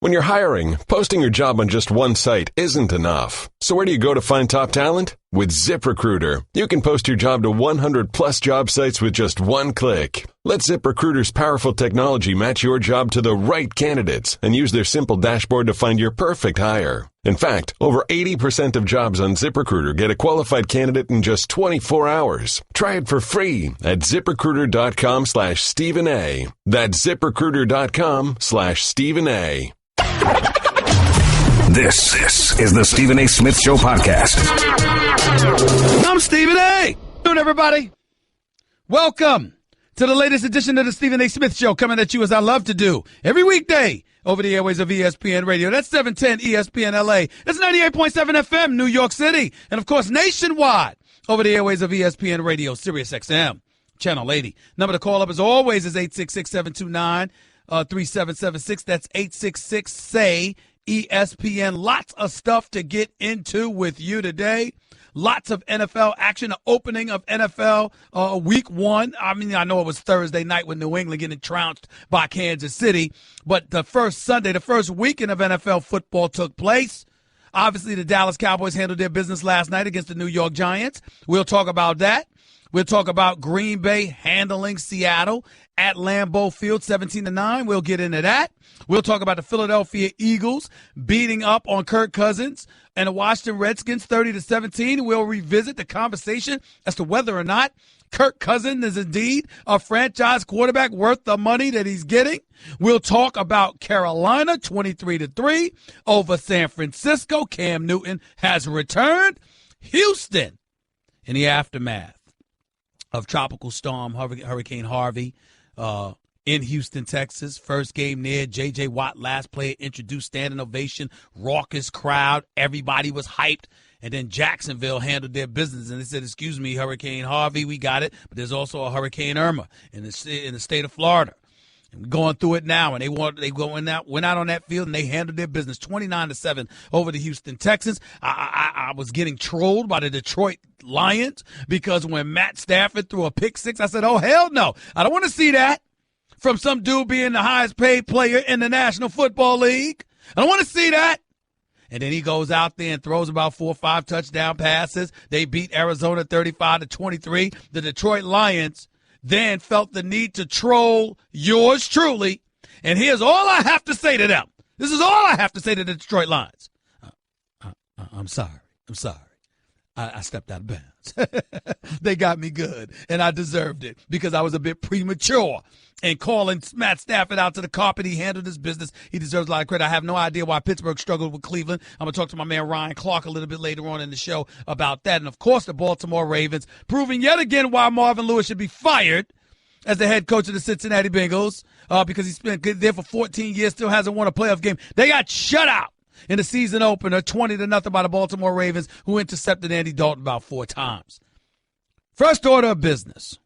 When you're hiring, posting your job on just one site isn't enough. So where do you go to find top talent? With ZipRecruiter, you can post your job to 100 plus job sites with just one click. Let ZipRecruiter's powerful technology match your job to the right candidates and use their simple dashboard to find your perfect hire. In fact, over 80% of jobs on ZipRecruiter get a qualified candidate in just 24 hours. Try it for free at ZipRecruiter.com/Stephen A. That's ZipRecruiter.com/Stephen A. This is the Stephen A. Smith Show podcast. I'm Stephen A. Good, everybody. Welcome to the latest edition of the Stephen A. Smith Show, coming at you as I love to do every weekday over the airways of ESPN Radio. That's 710 ESPN LA. That's 98.7 FM, New York City. And, of course, nationwide over the airways of ESPN Radio, Sirius XM, Channel 80. Number to call up, as always, is 866-729-3776. That's 866-SAY-ESPN. Lots of stuff to get into with you today. Lots of NFL action, the opening of NFL week one. I mean, I know it was Thursday night with New England getting trounced by Kansas City, but the first Sunday, the first weekend of NFL football took place. Obviously, the Dallas Cowboys handled their business last night against the New York Giants. We'll talk about that. We'll talk about Green Bay handling Seattle at Lambeau Field, 17-9. We'll get into that. We'll talk about the Philadelphia Eagles beating up on Kirk Cousins and the Washington Redskins, 30-17. We'll revisit the conversation as to whether or not Kirk Cousins is indeed a franchise quarterback worth the money that he's getting. We'll talk about Carolina, 23-3 over San Francisco. Cam Newton has returned. Houston in the aftermath of Tropical Storm Hurricane Harvey in Houston, Texas. First game there, J.J. Watt, last player, introduced, standing ovation, raucous crowd. Everybody was hyped. And then Jacksonville handled their business, and they said, excuse me, Hurricane Harvey, we got it. But there's also a Hurricane Irma in the state of Florida. And we're going through it now, and went out on that field, and they handled their business 29-7 over the Houston Texans. I was getting trolled by the Detroit Lions because when Matt Stafford threw a pick six, I said, oh, hell no. I don't want to see that from some dude being the highest paid player in the National Football League. I don't want to see that. And then he goes out there and throws about 4 or 5 touchdown passes. They beat Arizona 35-23. The Detroit Lions then felt the need to troll yours truly. And here's all I have to say to them. This is all I have to say to the Detroit Lions. I'm sorry. I stepped out of bounds. They got me good, and I deserved it because I was a bit premature in calling Matt Stafford out to the carpet. He handled his business. He deserves a lot of credit. I have no idea why Pittsburgh struggled with Cleveland. I'm going to talk to my man Ryan Clark a little bit later on in the show about that. And, of course, the Baltimore Ravens proving yet again why Marvin Lewis should be fired as the head coach of the Cincinnati Bengals because he's been there for 14 years, still hasn't won a playoff game. They got shut out in the season opener, 20-0 by the Baltimore Ravens, who intercepted Andy Dalton about 4 times. First order of business.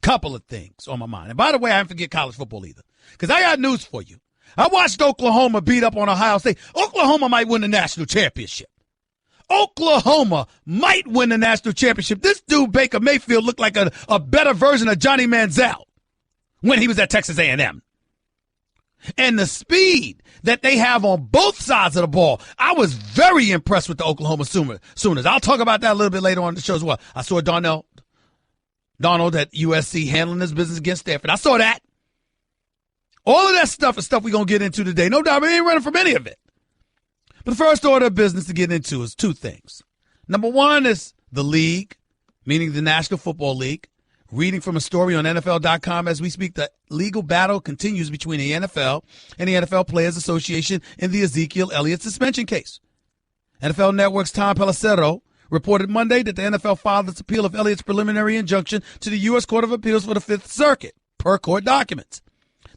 Couple of things on my mind. And by the way, I didn't forget college football either, because I got news for you. I watched Oklahoma beat up on Ohio State. Oklahoma might win the national championship. Oklahoma might win the national championship. This dude, Baker Mayfield, looked like a better version of Johnny Manziel when he was at Texas A&M. And the speed that they have on both sides of the ball, I was very impressed with the Oklahoma Sooners. I'll talk about that a little bit later on in the show as well. I saw Donald at USC handling his business against Stanford. I saw that. All of that stuff is stuff we're going to get into today. No doubt, we ain't running from any of it. But the first order of business to get into is 2 things. Number 1 is the league, meaning the National Football League. Reading from a story on NFL.com as we speak, the legal battle continues between the NFL and the NFL Players Association in the Ezekiel Elliott suspension case. NFL Network's Tom Pelissero reported Monday that the NFL filed its appeal of Elliott's preliminary injunction to the U.S. Court of Appeals for the Fifth Circuit, per court documents.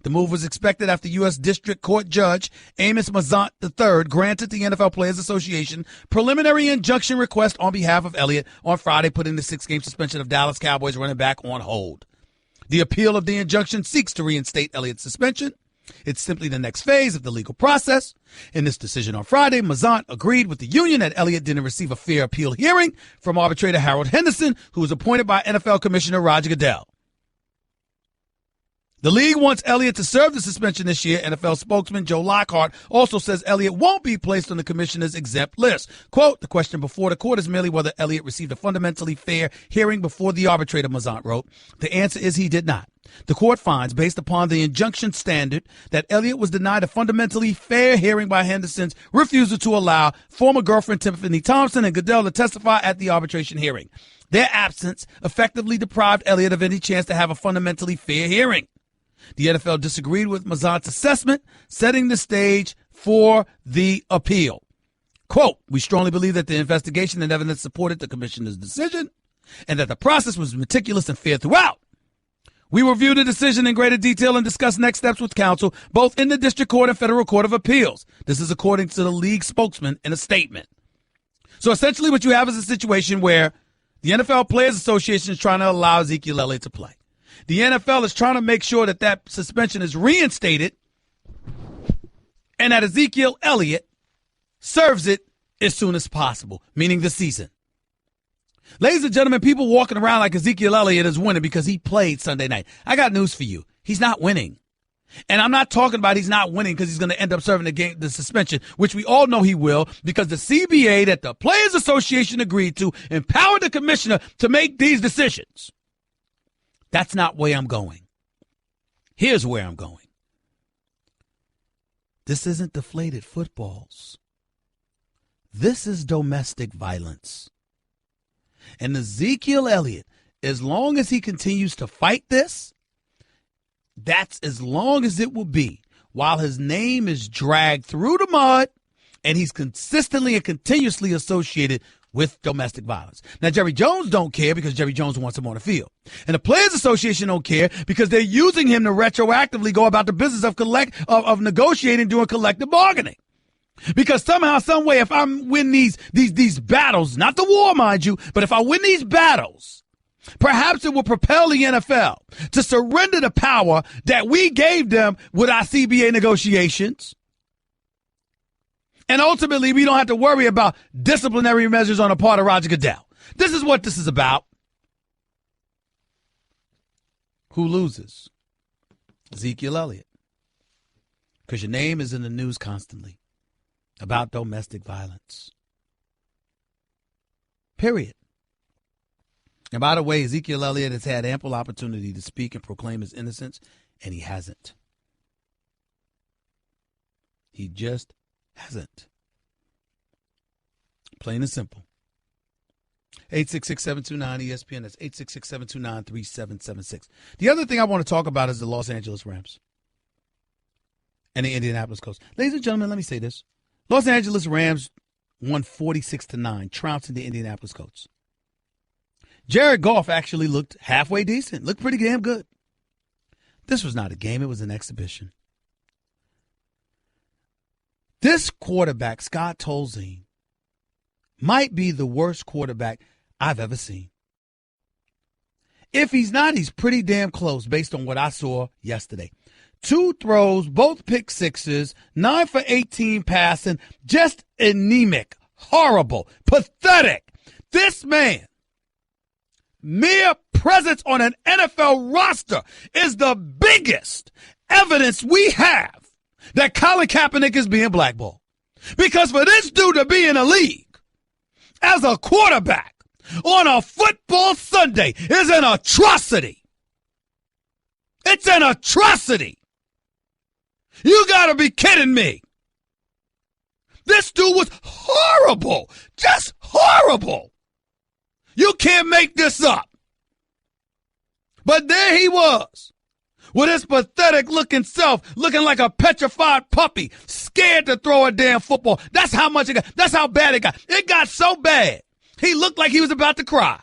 The move was expected after U.S. District Court Judge Amos Mazant III granted the NFL Players Association preliminary injunction request on behalf of Elliott on Friday, putting the 6-game suspension of Dallas Cowboys running back on hold. The appeal of the injunction seeks to reinstate Elliott's suspension. It's simply the next phase of the legal process. In this decision on Friday, Mazant agreed with the union that Elliott didn't receive a fair appeal hearing from arbitrator Harold Henderson, who was appointed by NFL Commissioner Roger Goodell. The league wants Elliott to serve the suspension this year. NFL spokesman Joe Lockhart also says Elliott won't be placed on the commissioner's exempt list. Quote, the question before the court is merely whether Elliott received a fundamentally fair hearing before the arbitrator, Mazant wrote. The answer is he did not. The court finds, based upon the injunction standard, that Elliott was denied a fundamentally fair hearing by Henderson's refusal to allow former girlfriend Tiffany Thompson and Goodell to testify at the arbitration hearing. Their absence effectively deprived Elliott of any chance to have a fundamentally fair hearing. The NFL disagreed with Mazant's assessment, setting the stage for the appeal. Quote, we strongly believe that the investigation and evidence supported the commissioner's decision and that the process was meticulous and fair throughout. We reviewed the decision in greater detail and discussed next steps with counsel, both in the district court and federal court of appeals. This is according to the league spokesman in a statement. So essentially what you have is a situation where the NFL Players Association is trying to allow Ezekiel Elliott to play. The NFL is trying to make sure that that suspension is reinstated and that Ezekiel Elliott serves it as soon as possible, meaning the season. Ladies and gentlemen, people walking around like Ezekiel Elliott is winning because he played Sunday night. I got news for you. He's not winning. And I'm not talking about he's not winning because he's going to end up serving the suspension, which we all know he will, because the CBA that the Players Association agreed to empowered the commissioner to make these decisions. That's not where I'm going. Here's where I'm going. This isn't deflated footballs. This is domestic violence. And Ezekiel Elliott, as long as he continues to fight this, that's as long as it will be while his name is dragged through the mud and he's consistently and continuously associated with domestic violence. Now, Jerry Jones don't care because Jerry Jones wants him on the field. And the Players Association don't care because they're using him to retroactively go about the business of negotiating, doing collective bargaining. Because somehow, some way, if I win these battles, not the war, mind you, but if I win these battles, perhaps it will propel the NFL to surrender the power that we gave them with our CBA negotiations. And ultimately, we don't have to worry about disciplinary measures on the part of Roger Goodell. This is what this is about. Who loses? Ezekiel Elliott. Because your name is in the news constantly about domestic violence. Period. And by the way, Ezekiel Elliott has had ample opportunity to speak and proclaim his innocence, and he hasn't. He just hasn't. Plain and simple. 866-729-ESPN. That's 866-729-3776. The other thing I want to talk about is the Los Angeles Rams and the Indianapolis Colts. Ladies and gentlemen, let me say this. Los Angeles Rams won 46-9, trouncing the Indianapolis Colts. Jared Goff actually looked halfway decent, looked pretty damn good. This was not a game, it was an exhibition. This quarterback, Scott Tolzien, might be the worst quarterback I've ever seen. If he's not, he's pretty damn close based on what I saw yesterday. 2 throws, both pick sixes, 9 for 18 passing, just anemic, horrible, pathetic. This man, mere presence on an NFL roster, is the biggest evidence we have that Colin Kaepernick is being blackballed. Because for this dude to be in a league as a quarterback on a football Sunday is an atrocity. It's an atrocity. You gotta be kidding me. This dude was horrible. Just horrible. You can't make this up. But there he was, with his pathetic looking self, looking like a petrified puppy, scared to throw a damn football. That's how much it got. That's how bad it got. It got so bad, he looked like he was about to cry.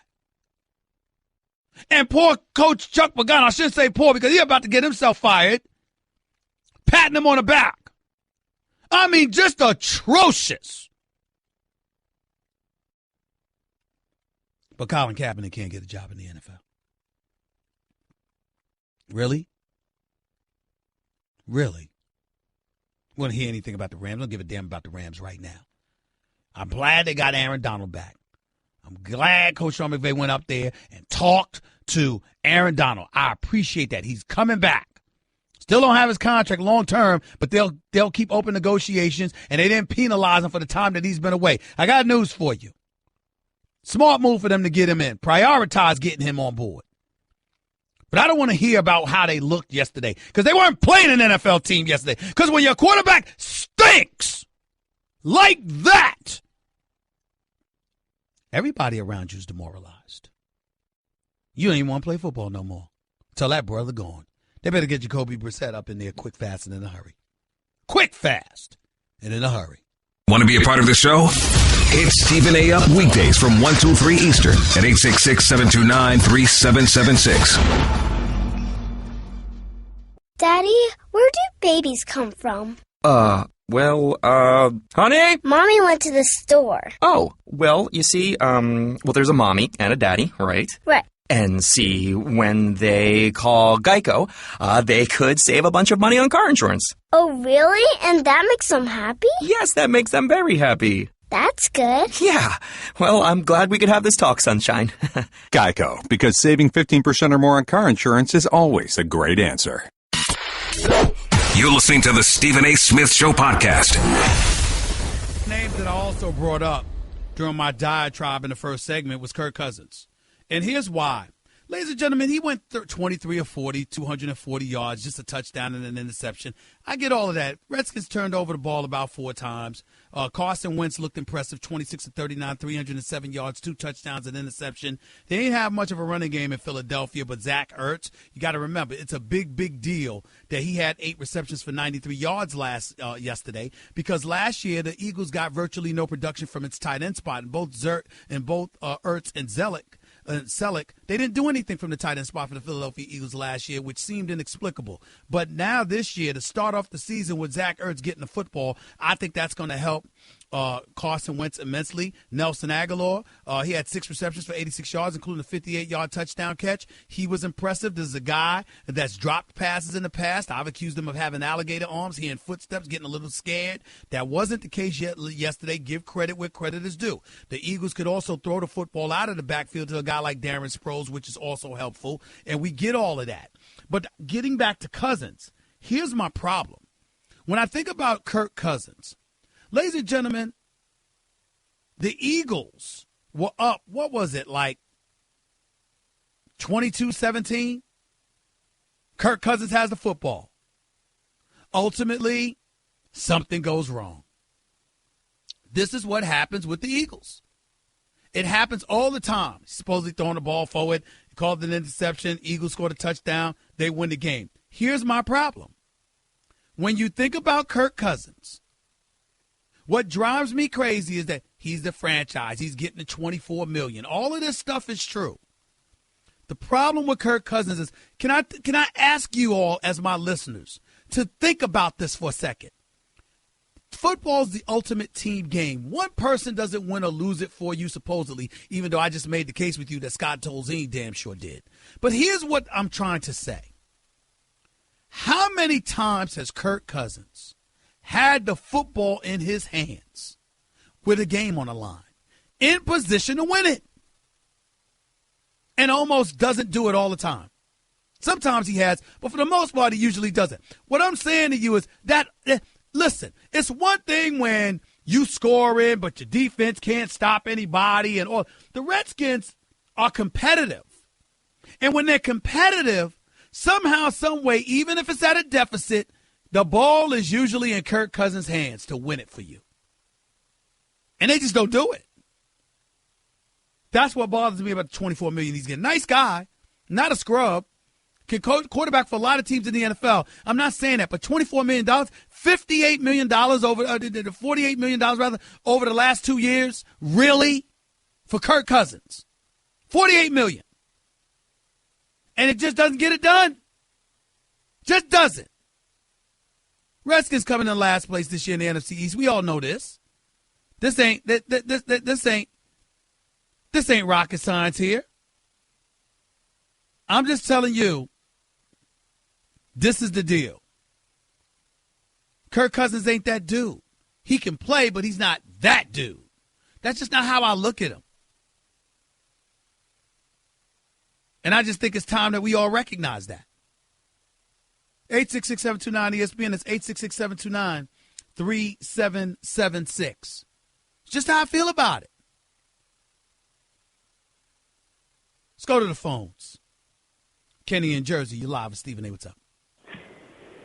And poor Coach Chuck Pagano, I shouldn't say poor because he's about to get himself fired, patting him on the back. I mean, just atrocious. But Colin Kaepernick can't get a job in the NFL. Really? Really? We don't hear anything about the Rams. I don't give a damn about the Rams right now. I'm glad they got Aaron Donald back. I'm glad Coach Sean McVay went up there and talked to Aaron Donald. I appreciate that. He's coming back. Still don't have his contract long term, but they'll keep open negotiations, and they didn't penalize him for the time that he's been away. I got news for you. Smart move for them to get him in. Prioritize getting him on board. But I don't want to hear about how they looked yesterday because they weren't playing an NFL team yesterday. Because when your quarterback stinks like that, everybody around you is demoralized. You don't even want to play football no more. Tell that brother gone. They better get Jacoby Brissett up in there quick, fast, and in a hurry. Quick, fast, and in a hurry. Want to be a part of the show? Hit Stephen A. up weekdays from 1 to 3 Eastern at 866-729-3776. Daddy, where do babies come from? Honey? Mommy went to the store. Oh, well, you see, there's a mommy and a daddy, right? Right. And see, when they call Geico, they could save a bunch of money on car insurance. Oh, really? And that makes them happy? Yes, that makes them very happy. That's good. Yeah. Well, I'm glad we could have this talk, Sunshine. Geico, because saving 15% or more on car insurance is always a great answer. You're listening to the Stephen A. Smith Show podcast. Names that I also brought up during my diatribe in the first segment was Kirk Cousins. And here's why. Ladies and gentlemen, he went 23 or 40, 240 yards, just a touchdown and an interception. I get all of that. Redskins turned over the ball about 4 times. Carson Wentz looked impressive, 26 of 39, 307 yards, 2 touchdowns, an interception. They didn't have much of a running game in Philadelphia, but Zach Ertz, you got to remember, it's a big, big deal that he had 8 receptions for 93 yards yesterday, because last year the Eagles got virtually no production from its tight end spot, and both Ertz and Selleck, they didn't do anything from the tight end spot for the Philadelphia Eagles last year, which seemed inexplicable. But now this year, to start off the season with Zach Ertz getting the football, I think that's going to help Carson Wentz immensely. Nelson Aguilar, he had 6 receptions for 86 yards, including a 58-yard touchdown catch. He was impressive. This is a guy that's dropped passes in the past. I've accused him of having alligator arms, hearing footsteps, getting a little scared. That wasn't the case yesterday. Give credit where credit is due. The Eagles could also throw the football out of the backfield to a guy like Darren Sproles, which is also helpful, and we get all of that. But getting back to Cousins, here's my problem. When I think about Kirk Cousins, ladies and gentlemen, the Eagles were up, what was it, like 22-17? Kirk Cousins has the football. Ultimately, something goes wrong. This is what happens with the Eagles. It happens all the time. He's supposedly throwing the ball forward, called an interception, Eagles scored a touchdown, they win the game. Here's my problem. When you think about Kirk Cousins, what drives me crazy is that he's the franchise. He's getting the $24 million. All of this stuff is true. The problem with Kirk Cousins is, can I ask you all as my listeners to think about this for a second? Football's the ultimate team game. One person doesn't win or lose it for you, supposedly, even though I just made the case with you that Scott Tolzien damn sure did. But here's what I'm trying to say. How many times has Kirk Cousins had the football in his hands with a game on the line, in position to win it, and almost doesn't do it all the time? Sometimes he has, but for the most part, he usually doesn't. What I'm saying to you is that, listen, it's one thing when you score in, but your defense can't stop anybody, and all. The Redskins are competitive. And when they're competitive, somehow, some way, even if it's at a deficit, the ball is usually in Kirk Cousins' hands to win it for you. And they just don't do it. That's what bothers me about the $24 million he's getting. Nice guy, not a scrub. Can quarterback for a lot of teams in the NFL. I'm not saying that, but $24 million, $58 million over $48 million rather over the last 2 years, really, for Kirk Cousins, $48 million, and it just doesn't get it done. Just doesn't. Redskins coming in last place this year in the NFC East. We all know this. This ain't rocket science here. I'm just telling you. This is the deal. Kirk Cousins ain't that dude. He can play, but he's not that dude. That's just not how I look at him. And I just think it's time that we all recognize that. 866-729-ESPN. It's 866-729-3776. It's just how I feel about it. Let's go to the phones. Kenny in Jersey, you live with Stephen A. What's up?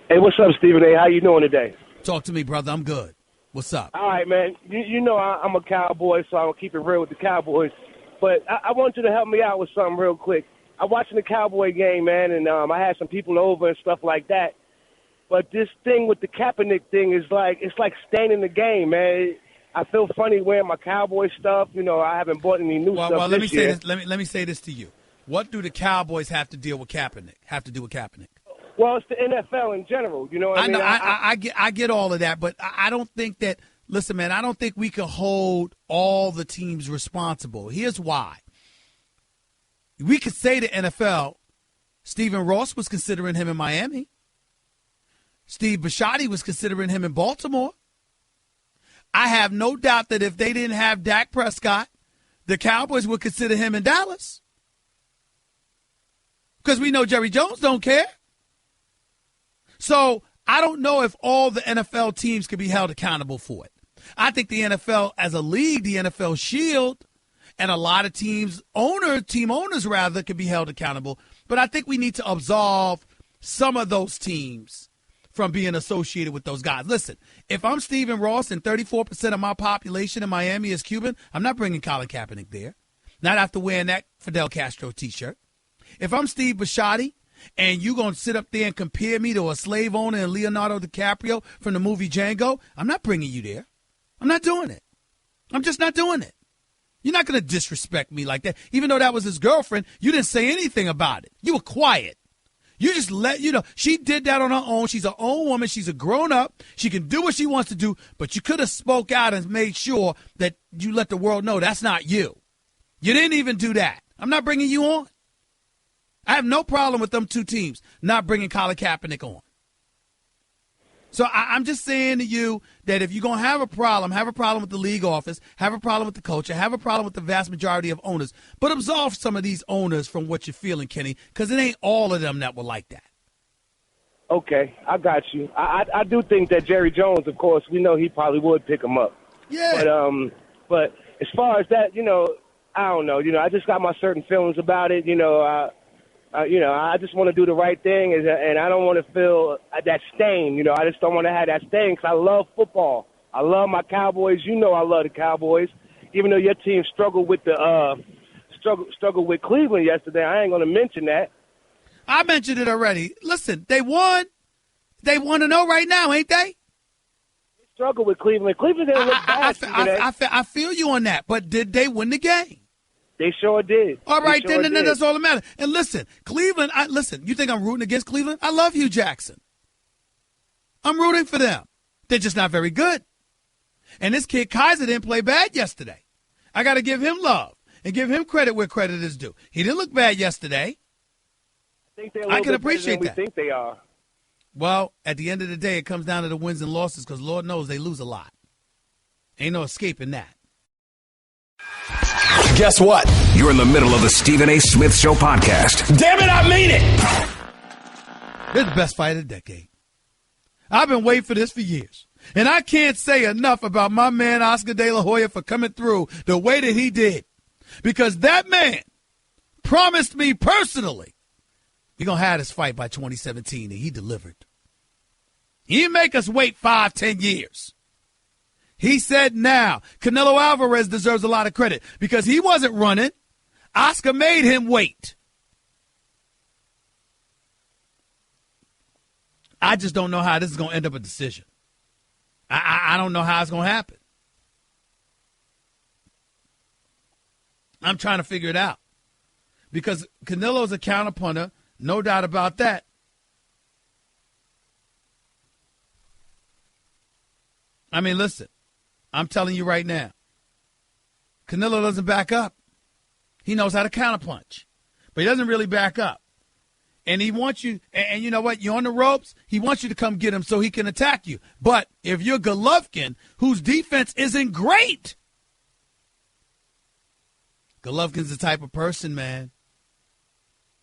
Hey, what's up, Stephen A.? How you doing today? Talk to me, brother. I'm good. What's up? All right, man. You know I'm a Cowboy, so I'll keep it real with the Cowboys. But I want you to help me out with something real quick. I'm watching the Cowboy game, man, and I had some people over and stuff like that. But this thing with the Kaepernick thing is it's like staying in the game, man. I feel funny wearing my Cowboy stuff. You know, I haven't bought any new stuff let me this say year. this. Let me say this to you. What do the Cowboys have to do with Kaepernick? Well, it's the NFL in general. You know what I mean? I get all of that, but I don't think that. Listen, man, I don't think we can hold all the teams responsible. Here's why. We could say to NFL, Stephen Ross was considering him in Miami. Steve Bisciotti was considering him in Baltimore. I have no doubt that if they didn't have Dak Prescott, the Cowboys would consider him in Dallas. Because we know Jerry Jones don't care. So I don't know if all the NFL teams can be held accountable for it. I think the NFL as a league, the NFL Shield, and a lot of team owners can be held accountable. But I think we need to absolve some of those teams from being associated with those guys. Listen, if I'm Stephen Ross and 34% of my population in Miami is Cuban, I'm not bringing Colin Kaepernick there. Not after wearing that Fidel Castro T-shirt. If I'm Steve Bisciotti and you going to sit up there and compare me to a slave owner and Leonardo DiCaprio from the movie Django, I'm not bringing you there. I'm not doing it. I'm just not doing it. You're not going to disrespect me like that. Even though that was his girlfriend, you didn't say anything about it. You were quiet. You just she did that on her own. She's her own woman. She's a grown-up. She can do what she wants to do, but you could have spoke out and made sure that you let the world know that's not you. You didn't even do that. I'm not bringing you on. I have no problem with them two teams not bringing Colin Kaepernick on. So I'm just saying to you that if you're going to have a problem with the league office, have a problem with the culture, have a problem with the vast majority of owners, but absolve some of these owners from what you're feeling, Kenny, because it ain't all of them that were like that. Okay, I got you. I do think that Jerry Jones, of course, we know he probably would pick him up. Yeah. But as far as that, I don't know. I just got my certain feelings about it. I just want to do the right thing, and I don't want to feel that stain. I just don't want to have that stain because I love football. I love my Cowboys. I love the Cowboys. Even though your team struggled with struggled with Cleveland yesterday, I ain't going to mention that. I mentioned it already. Listen, they won. They 1-0 right now, ain't they? They struggled with Cleveland. Cleveland didn't look bad today. I feel you on that, but did they win the game? They sure did. All right, then that's all that matters. And listen, Cleveland, you think I'm rooting against Cleveland? I love Hugh Jackson. I'm rooting for them. They're just not very good. And this kid Kaiser didn't play bad yesterday. I got to give him love and give him credit where credit is due. He didn't look bad yesterday. I can appreciate that. We think they are. Well, at the end of the day, it comes down to the wins and losses because Lord knows they lose a lot. Ain't no escaping that. Guess what? You're in the middle of the Stephen A. Smith Show podcast. Damn it, I mean it! This is the best fight of the decade. I've been waiting for this for years. And I can't say enough about my man Oscar De La Hoya for coming through the way that he did. Because that man promised me personally we're going to have this fight by 2017, and he delivered. He didn't make us wait 5-10 years. He said now, Canelo Alvarez deserves a lot of credit because he wasn't running. Oscar made him wait. I just don't know how this is going to end up a decision. I don't know how it's going to happen. I'm trying to figure it out because Canelo's a counterpuncher, no doubt about that. I mean, listen. I'm telling you right now, Canelo doesn't back up. He knows how to counterpunch, but he doesn't really back up. And he wants you, and you know what? You're on the ropes. He wants you to come get him so he can attack you. But if you're Golovkin, whose defense isn't great, Golovkin's the type of person, man.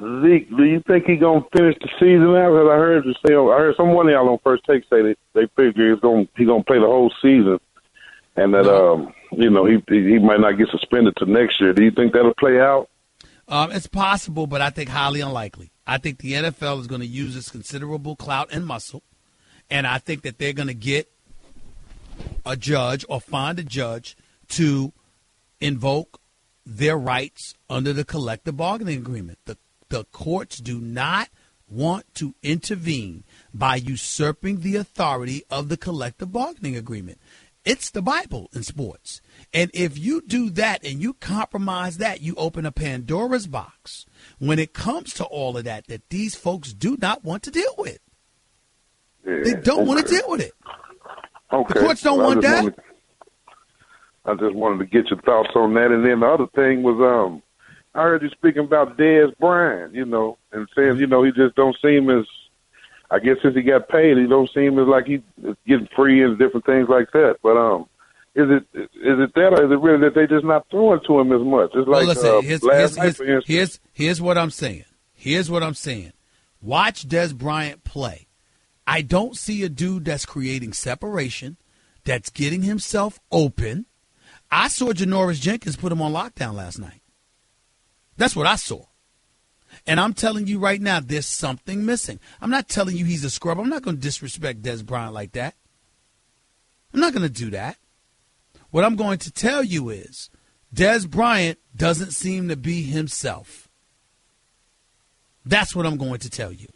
Zeke, do you think he's gonna finish the season out? Because I heard someone of y'all on First Take say they figure he's gonna play the whole season, and that he might not get suspended till next year. Do you think that'll play out? It's possible, but I think highly unlikely. I think the NFL is going to use its considerable clout and muscle, and I think that they're going to get a judge or find a judge to invoke their rights under the collective bargaining agreement. The courts do not want to intervene by usurping the authority of the collective bargaining agreement. It's the Bible in sports. And if you do that and you compromise that, you open a Pandora's box when it comes to all of that these folks do not want to deal with. Yeah, they don't want to deal with it. Okay. The courts don't want that. I just wanted to get your thoughts on that. And then the other thing was, I heard you speaking about Dez Bryant, and saying, he just don't seem as, I guess since he got paid, he don't seem as like he's getting free and different things like that. But is it that, or is it really that they just not throwing to him as much? It's like last night, for instance. Here's what I'm saying. Here's what I'm saying. Watch Dez Bryant play. I don't see a dude that's creating separation, that's getting himself open. I saw Janoris Jenkins put him on lockdown last night. That's what I saw. And I'm telling you right now, there's something missing. I'm not telling you he's a scrub. I'm not going to disrespect Dez Bryant like that. I'm not going to do that. What I'm going to tell you is Dez Bryant doesn't seem to be himself. That's what I'm going to tell you.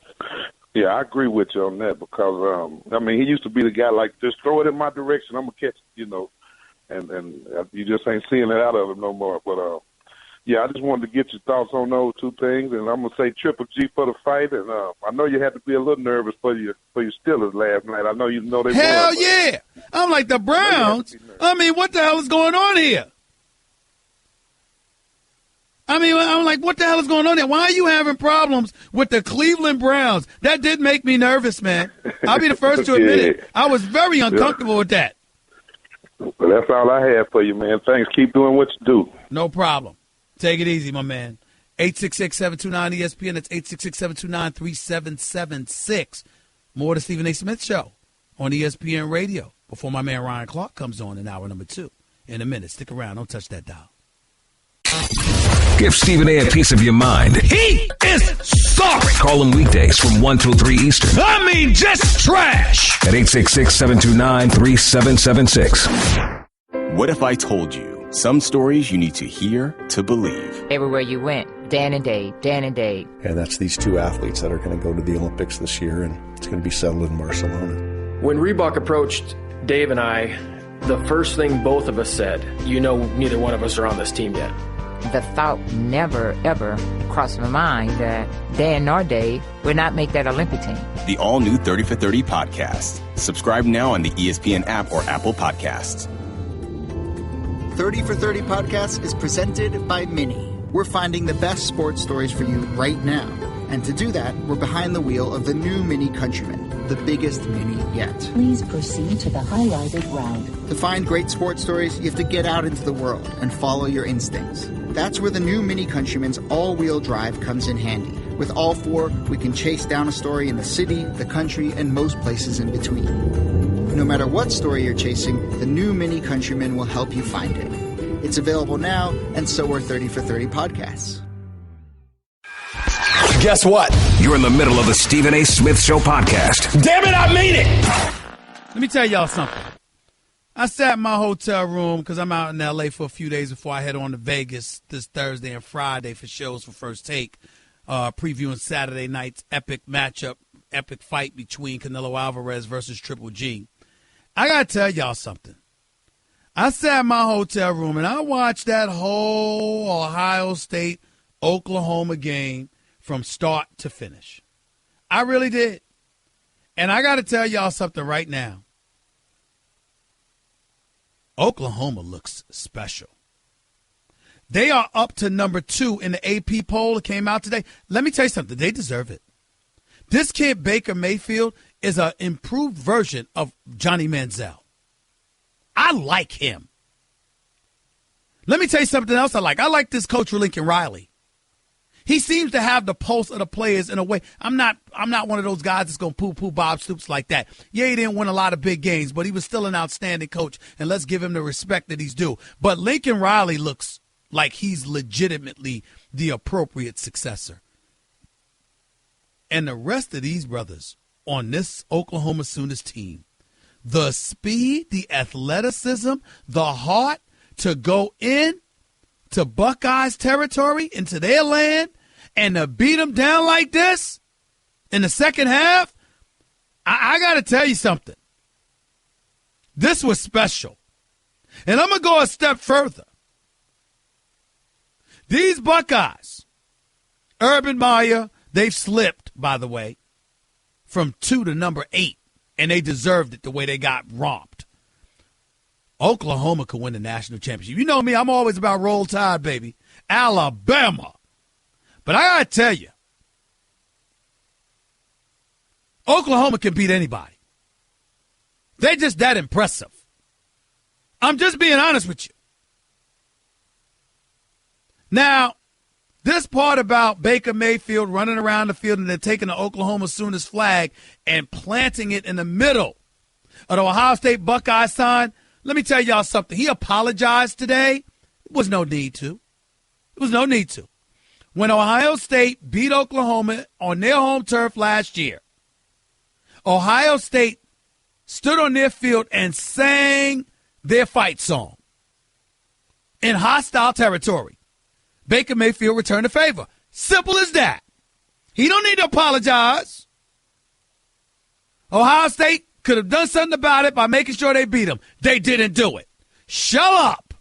Yeah, I agree with you on that because, he used to be the guy like, just throw it in my direction, I'm going to catch it, and you just ain't seeing it out of him no more. But, yeah, I just wanted to get your thoughts on those two things, and I'm going to say Triple G for the fight, and I know you had to be a little nervous for your Steelers last night. I know they won. Hell yeah! I'm like, the Browns? What the hell is going on here? I'm like, what the hell is going on here? Why are you having problems with the Cleveland Browns? That did make me nervous, man. I'll be the first to admit it. I was very uncomfortable with that. Well, that's all I have for you, man. Thanks. Keep doing what you do. No problem. Take it easy, my man. 866-729-ESPN. That's 866-729-3776. More of the Stephen A. Smith Show on ESPN Radio before my man Ryan Clark comes on in hour number 2 in a minute. Stick around. Don't touch that dial. Give Stephen A. piece of your mind. He is sorry. Call him weekdays from 1 till 3 Eastern. Just trash. At 866-729-3776. What if I told you some stories you need to hear to believe? Everywhere you went, Dan and Dave. And that's these two athletes that are going to go to the Olympics this year, and it's going to be settled in Barcelona. When Reebok approached Dave and I, the first thing both of us said, neither one of us are on this team yet. The thought never, ever crossed my mind that Dan nor Dave would not make that Olympic team. The all-new 30 for 30 podcast. Subscribe now on the ESPN app or Apple Podcasts. 30 for 30 podcast is presented by Mini. We're finding the best sports stories for you right now. And to do that, we're behind the wheel of the new Mini Countryman, the biggest Mini yet. Please proceed to the highlighted route. To find great sports stories, you have to get out into the world and follow your instincts. That's where the new Mini Countryman's all-wheel drive comes in handy. With all four, we can chase down a story in the city, the country, and most places in between. No matter what story you're chasing, the new Mini Countryman will help you find it. It's available now, and so are 30 for 30 podcasts. Guess what? You're in the middle of the Stephen A. Smith Show podcast. Damn it, I mean it! Let me tell y'all something. I sat in my hotel room because I'm out in L.A. for a few days before I head on to Vegas this Thursday and Friday for shows for First Take, previewing Saturday night's epic matchup, epic fight between Canelo Alvarez versus Triple G. I got to tell y'all something. I sat in my hotel room and I watched that whole Ohio State-Oklahoma game from start to finish. I really did. And I got to tell y'all something right now. Oklahoma looks special. They are up to number 2 in the AP poll that came out today. Let me tell you something. They deserve it. This kid, Baker Mayfield, is an improved version of Johnny Manziel. I like him. Let me tell you something else I like. I like this coach, Lincoln Riley. He seems to have the pulse of the players in a way. I'm not one of those guys that's going to poo-poo Bob Stoops like that. Yeah, he didn't win a lot of big games, but he was still an outstanding coach, and let's give him the respect that he's due. But Lincoln Riley looks like he's legitimately the appropriate successor. And the rest of these brothers on this Oklahoma Sooners team, the speed, the athleticism, the heart to go in to Buckeyes territory, into their land, and to beat them down like this in the second half, I got to tell you something. This was special. And I'm going to go a step further. These Buckeyes, Urban Meyer, they've slipped, by the way, from 2 to number 8, and they deserved it the way they got romped. Oklahoma could win the national championship. You know me, I'm always about roll tide, baby. Alabama. But I got to tell you, Oklahoma can beat anybody. They're just that impressive. I'm just being honest with you. Now, this part about Baker Mayfield running around the field and then taking the Oklahoma Sooners flag and planting it in the middle of the Ohio State Buckeye sign, let me tell y'all something. He apologized today. There was no need to. There was no need to. When Ohio State beat Oklahoma on their home turf last year, Ohio State stood on their field and sang their fight song in hostile territory. Baker Mayfield returned the favor. Simple as that. He don't need to apologize. Ohio State could have done something about it by making sure they beat him. They didn't do it. Shut up.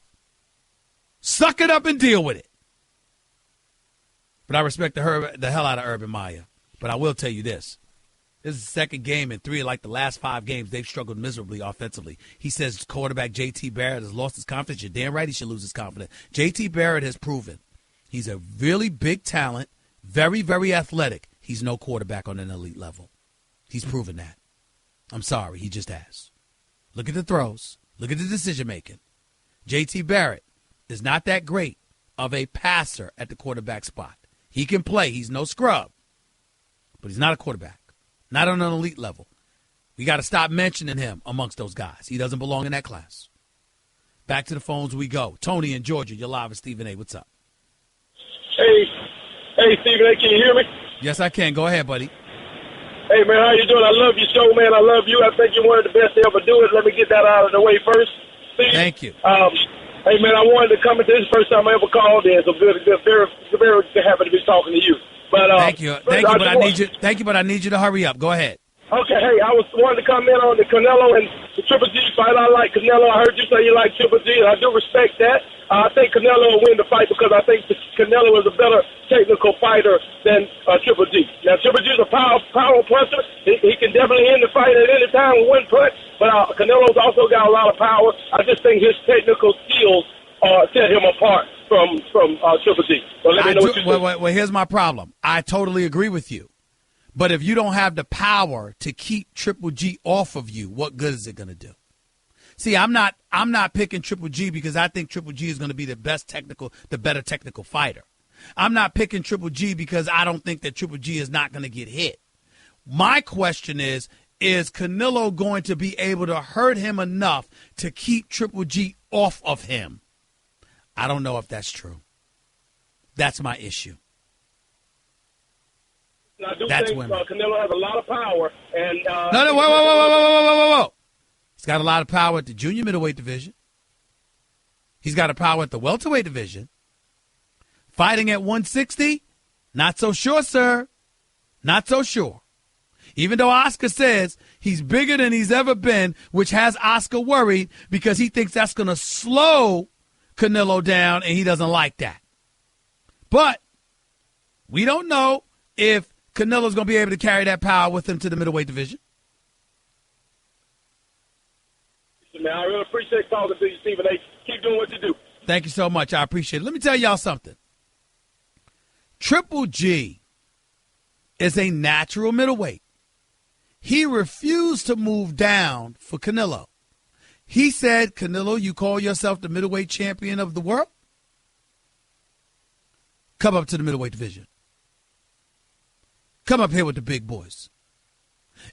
Suck it up and deal with it. But I respect the hell out of Urban Meyer. But I will tell you this. This is the second game in 3 of like the last 5 games. They've struggled miserably offensively. He says quarterback J.T. Barrett has lost his confidence. You're damn right he should lose his confidence. J.T. Barrett has proven he's a really big talent, very, very athletic. He's no quarterback on an elite level. He's proven that. I'm sorry, he just has. Look at the throws. Look at the decision-making. J.T. Barrett is not that great of a passer at the quarterback spot. He can play. He's no scrub. But he's not a quarterback. Not on an elite level. We got to stop mentioning him amongst those guys. He doesn't belong in that class. Back to the phones we go. Tony in Georgia, you're live with Stephen A. What's up? Hey, Stephen A., can you hear me? Yes, I can. Go ahead, buddy. Hey, man, how you doing? I love your show, man. I love you. I think you're one of the best to ever do it. Let me get that out of the way first. Steve, thank you. Hey, man, I wanted to come into this first time I ever called in, so very happy to be talking to you. But thank you, but I need you to hurry up. Go ahead. Okay, hey, I wanted to come in on the Canelo and the Triple G fight. I like Canelo. I heard you say you like Triple G, and I do respect that. I think Canelo will win the fight because I think Canelo is a better technical fighter than Triple G. Now, Triple G is a power puncher. He can definitely end the fight at any time with one punch, but Canelo's also got a lot of power. I just think his technical skills set him apart from Triple G. So let me know what you think. Well, here's my problem. I totally agree with you. But if you don't have the power to keep Triple G off of you, what good is it going to do? See, I'm not picking Triple G because I think Triple G is going to be the better technical fighter. I'm not picking Triple G because I don't think that Triple G is not going to get hit. My question is Canelo going to be able to hurt him enough to keep Triple G off of him? I don't know if that's true. That's my issue. I do think Canelo has a lot of power. And whoa. He's got a lot of power at the junior middleweight division. He's got a power at the welterweight division. Fighting at 160, not so sure, sir. Not so sure. Even though Oscar says he's bigger than he's ever been, which has Oscar worried because he thinks that's going to slow Canelo down, and he doesn't like that. But we don't know if Canelo's going to be able to carry that power with him to the middleweight division. Man, I really appreciate talking to you, Stephen A. Keep doing what you do. Thank you so much. I appreciate it. Let me tell y'all something. Triple G is a natural middleweight. He refused to move down for Canelo. He said, Canelo, you call yourself the middleweight champion of the world? Come up to the middleweight division. Come up here with the big boys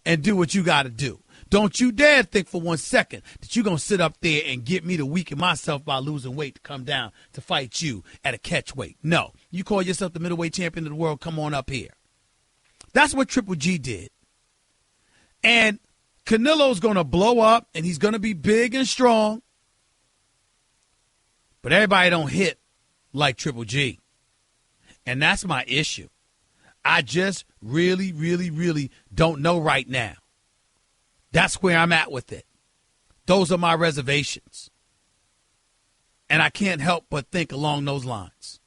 and do what you got to do. Don't you dare think for 1 second that you're going to sit up there and get me to weaken myself by losing weight to come down to fight you at a catch weight. No. You call yourself the middleweight champion of the world, come on up here. That's what Triple G did. And Canelo's going to blow up, and he's going to be big and strong. But everybody don't hit like Triple G. And that's my issue. I just really, really, really don't know right now. That's where I'm at with it. Those are my reservations. And I can't help but think along those lines.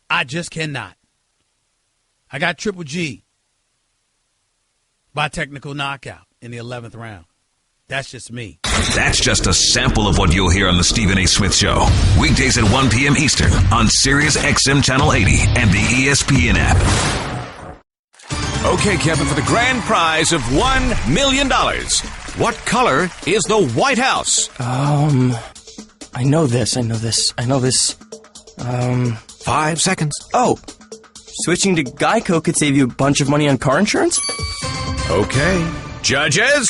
I just cannot. I got Triple G by technical knockout in the 11th round. That's just me. That's just a sample of what you'll hear on the Stephen A. Smith Show. Weekdays at 1 p.m. Eastern on Sirius XM Channel 80 and the ESPN app. Okay, Kevin, for the grand prize of $1 million, what color is the White House? I know this. 5 seconds. Oh, switching to Geico could save you a bunch of money on car insurance? Okay. Judges?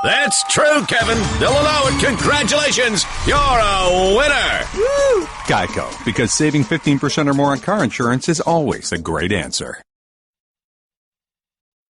That's true, Kevin. They'll allow it. Congratulations. You're a winner. Woo! Geico, because saving 15% or more on car insurance is always a great answer.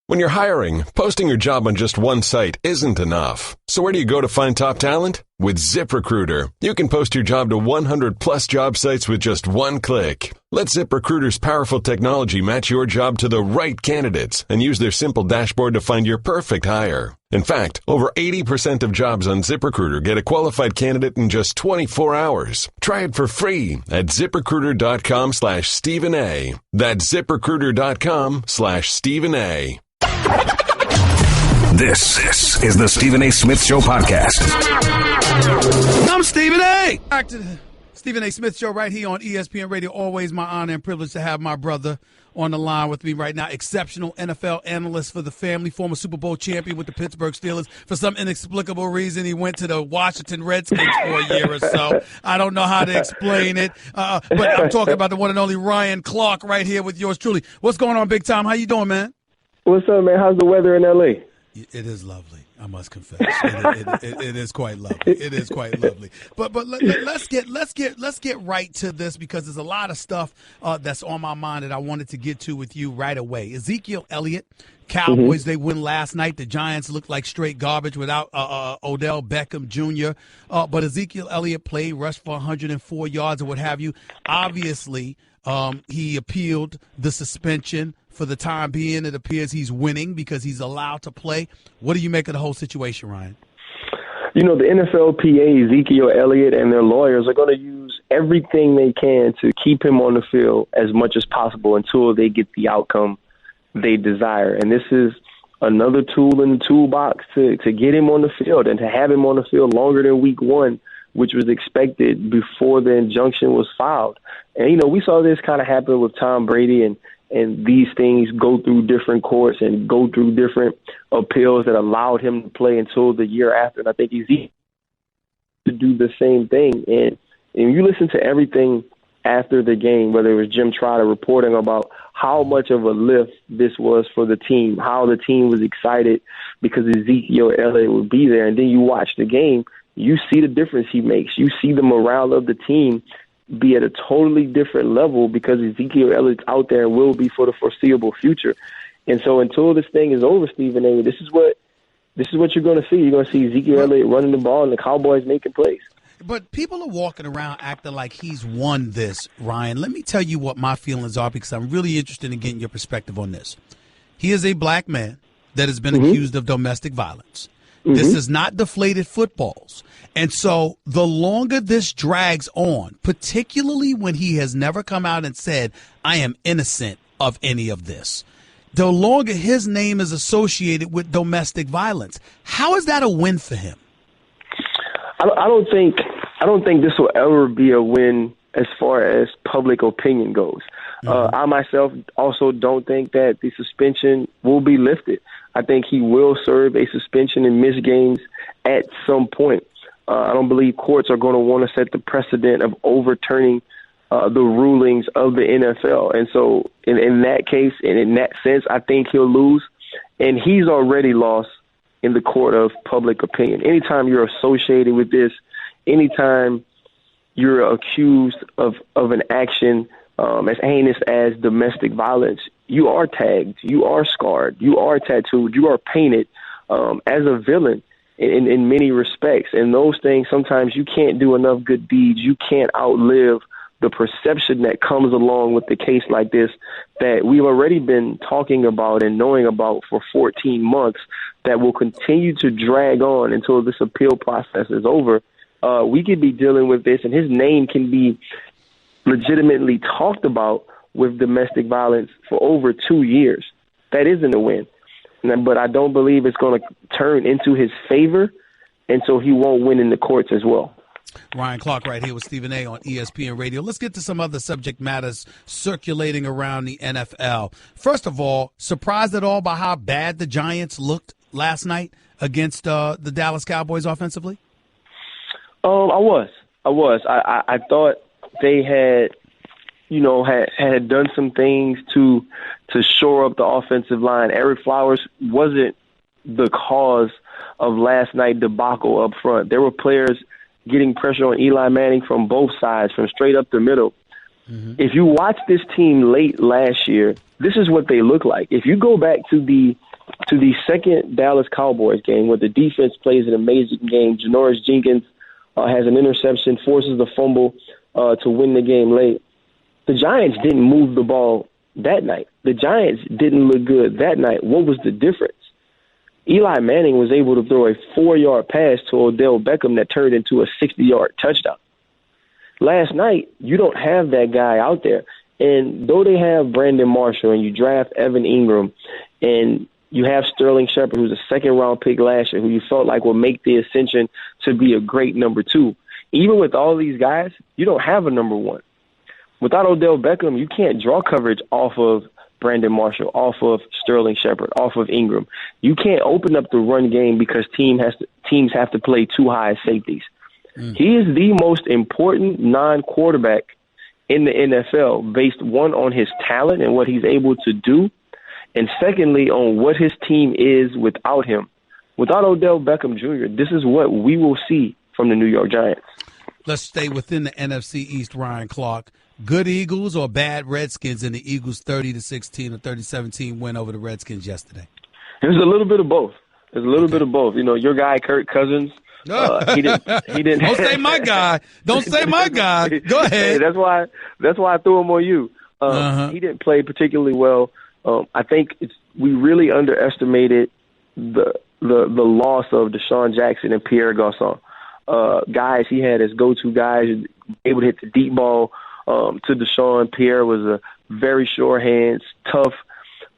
When you're hiring, posting your job on just one site isn't enough. So where do you go to find top talent? With ZipRecruiter, you can post your job to 100 plus job sites with just one click. Let ZipRecruiter's powerful technology match your job to the right candidates and use their simple dashboard to find your perfect hire. In fact, over 80% of jobs on ZipRecruiter get a qualified candidate in just 24 hours. Try it for free at ZipRecruiter.com/Stephen A. That's ZipRecruiter.com/Stephen A. This is the Stephen A. Smith Show podcast. I'm Stephen A. Back to the Stephen A. Smith Show right here on ESPN Radio. Always my honor and privilege to have my brother on the line with me right now. Exceptional NFL analyst for the family, former Super Bowl champion with the Pittsburgh Steelers. For some inexplicable reason, he went to the Washington Redskins for a year or so. I don't know how to explain it, but I'm talking about the one and only Ryan Clark right here with yours truly. What's going on, Big Time? How you doing, man? What's up, man? How's the weather in L.A.? It is lovely, I must confess. It is quite lovely. It is quite lovely. But let's get right to this, because there's a lot of stuff that's on my mind that I wanted to get to with you right away. Ezekiel Elliott, Cowboys, they win last night. The Giants looked like straight garbage without Odell Beckham Jr. But Ezekiel Elliott played, rushed for 104 yards or what have you. Obviously, he appealed the suspension. For the time being, it appears he's winning because he's allowed to play. What do you make of the whole situation, Ryan? You know, the NFLPA, Ezekiel Elliott, and their lawyers are going to use everything they can to keep him on the field as much as possible until they get the outcome they desire. And this is another tool in the toolbox to get him on the field and to have him on the field longer than week one, which was expected before the injunction was filed. And, you know, we saw this kind of happen with Tom Brady, and these things go through different courts and go through different appeals that allowed him to play until the year after. And I think he's easy to do the same thing. And you listen to everything after the game, whether it was Jim Trotter reporting about how much of a lift this was for the team, how the team was excited because Ezekiel Elliott would be there. And then you watch the game, you see the difference he makes. You see the morale of the team be at a totally different level because Ezekiel Elliott's out there and will be for the foreseeable future. And so until this thing is over, Stephen A., this is what you're going to see. You're going to see Ezekiel Elliott running the ball and the Cowboys making plays. But people are walking around acting like he's won this, Ryan. Let me tell you what my feelings are, because I'm really interested in getting your perspective on this. He is a black man that has been accused of domestic violence. This is not deflated footballs. And so the longer this drags on, particularly when he has never come out and said, I am innocent of any of this, the longer his name is associated with domestic violence. How is that a win for him? I don't think this will ever be a win as far as public opinion goes. I myself also don't think that the suspension will be lifted. I think he will serve a suspension and miss games at some point. I don't believe courts are going to want to set the precedent of overturning the rulings of the NFL. And so in that case and in that sense, I think he'll lose. And he's already lost in the court of public opinion. Anytime you're associated with this, anytime you're accused of an action as heinous as domestic violence, you are tagged, you are scarred, you are tattooed, you are painted as a villain in many respects. And those things, sometimes you can't do enough good deeds. You can't outlive the perception that comes along with the case like this that we've already been talking about and knowing about for 14 months that will continue to drag on until this appeal process is over. We could be dealing with this, and his name can be legitimately talked about with domestic violence for over 2 years. That isn't a win. But I don't believe it's going to turn into his favor, and so he won't win in the courts as well. Ryan Clark right here with Stephen A. on ESPN Radio. Let's get to some other subject matters circulating around the NFL. First of all, surprised at all by how bad the Giants looked last night against the Dallas Cowboys offensively? I was. I thought they had done some things to shore up the offensive line. Ereck Flowers wasn't the cause of last night's debacle up front. There were players getting pressure on Eli Manning from both sides, from straight up the middle. Mm-hmm. If you watch this team late last year, this is what they look like. If you go back to the second Dallas Cowboys game where the defense plays an amazing game, Janoris Jenkins has an interception, forces the fumble to win the game late. The Giants didn't move the ball that night. The Giants didn't look good that night. What was the difference? Eli Manning was able to throw a 4-yard pass to Odell Beckham that turned into a 60-yard touchdown. Last night, you don't have that guy out there. And though they have Brandon Marshall and you draft Evan Ingram and you have Sterling Shepard, who's a second-round pick last year, who you felt like will make the ascension to be a great number 2, even with all these guys, you don't have a number 1. Without Odell Beckham, you can't draw coverage off of Brandon Marshall, off of Sterling Shepard, off of Ingram. You can't open up the run game because teams have to play 2 high safeties. He is the most important non-quarterback in the NFL based, one, on his talent and what he's able to do, and secondly, on what his team is without him. Without Odell Beckham Jr., this is what we will see from the New York Giants. Let's stay within the NFC East, Ryan Clark. Good Eagles or bad Redskins in the Eagles' 30-16 or 30-17 win over the Redskins yesterday? It was a little bit of both. There's a little bit of both. You know, your guy Kirk Cousins, he didn't. Don't say my guy. Don't say my guy. Go ahead. Hey, that's why I threw him on you. He didn't play particularly well. I think we really underestimated the loss of Deshaun Jackson and Pierre Garçon. Guys he had as go-to guys, able to hit the deep ball to Deshaun. Pierre was a very sure hands, tough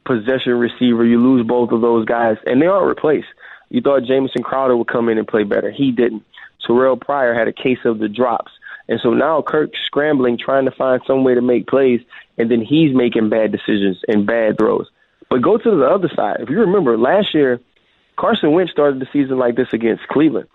possession receiver. You lose both of those guys, and they aren't replaced. You thought Jamison Crowder would come in and play better. He didn't. Terrell Pryor had a case of the drops. And so now Kirk's scrambling, trying to find some way to make plays, and then he's making bad decisions and bad throws. But go to the other side. If you remember, last year, Carson Wentz started the season like this against Cleveland.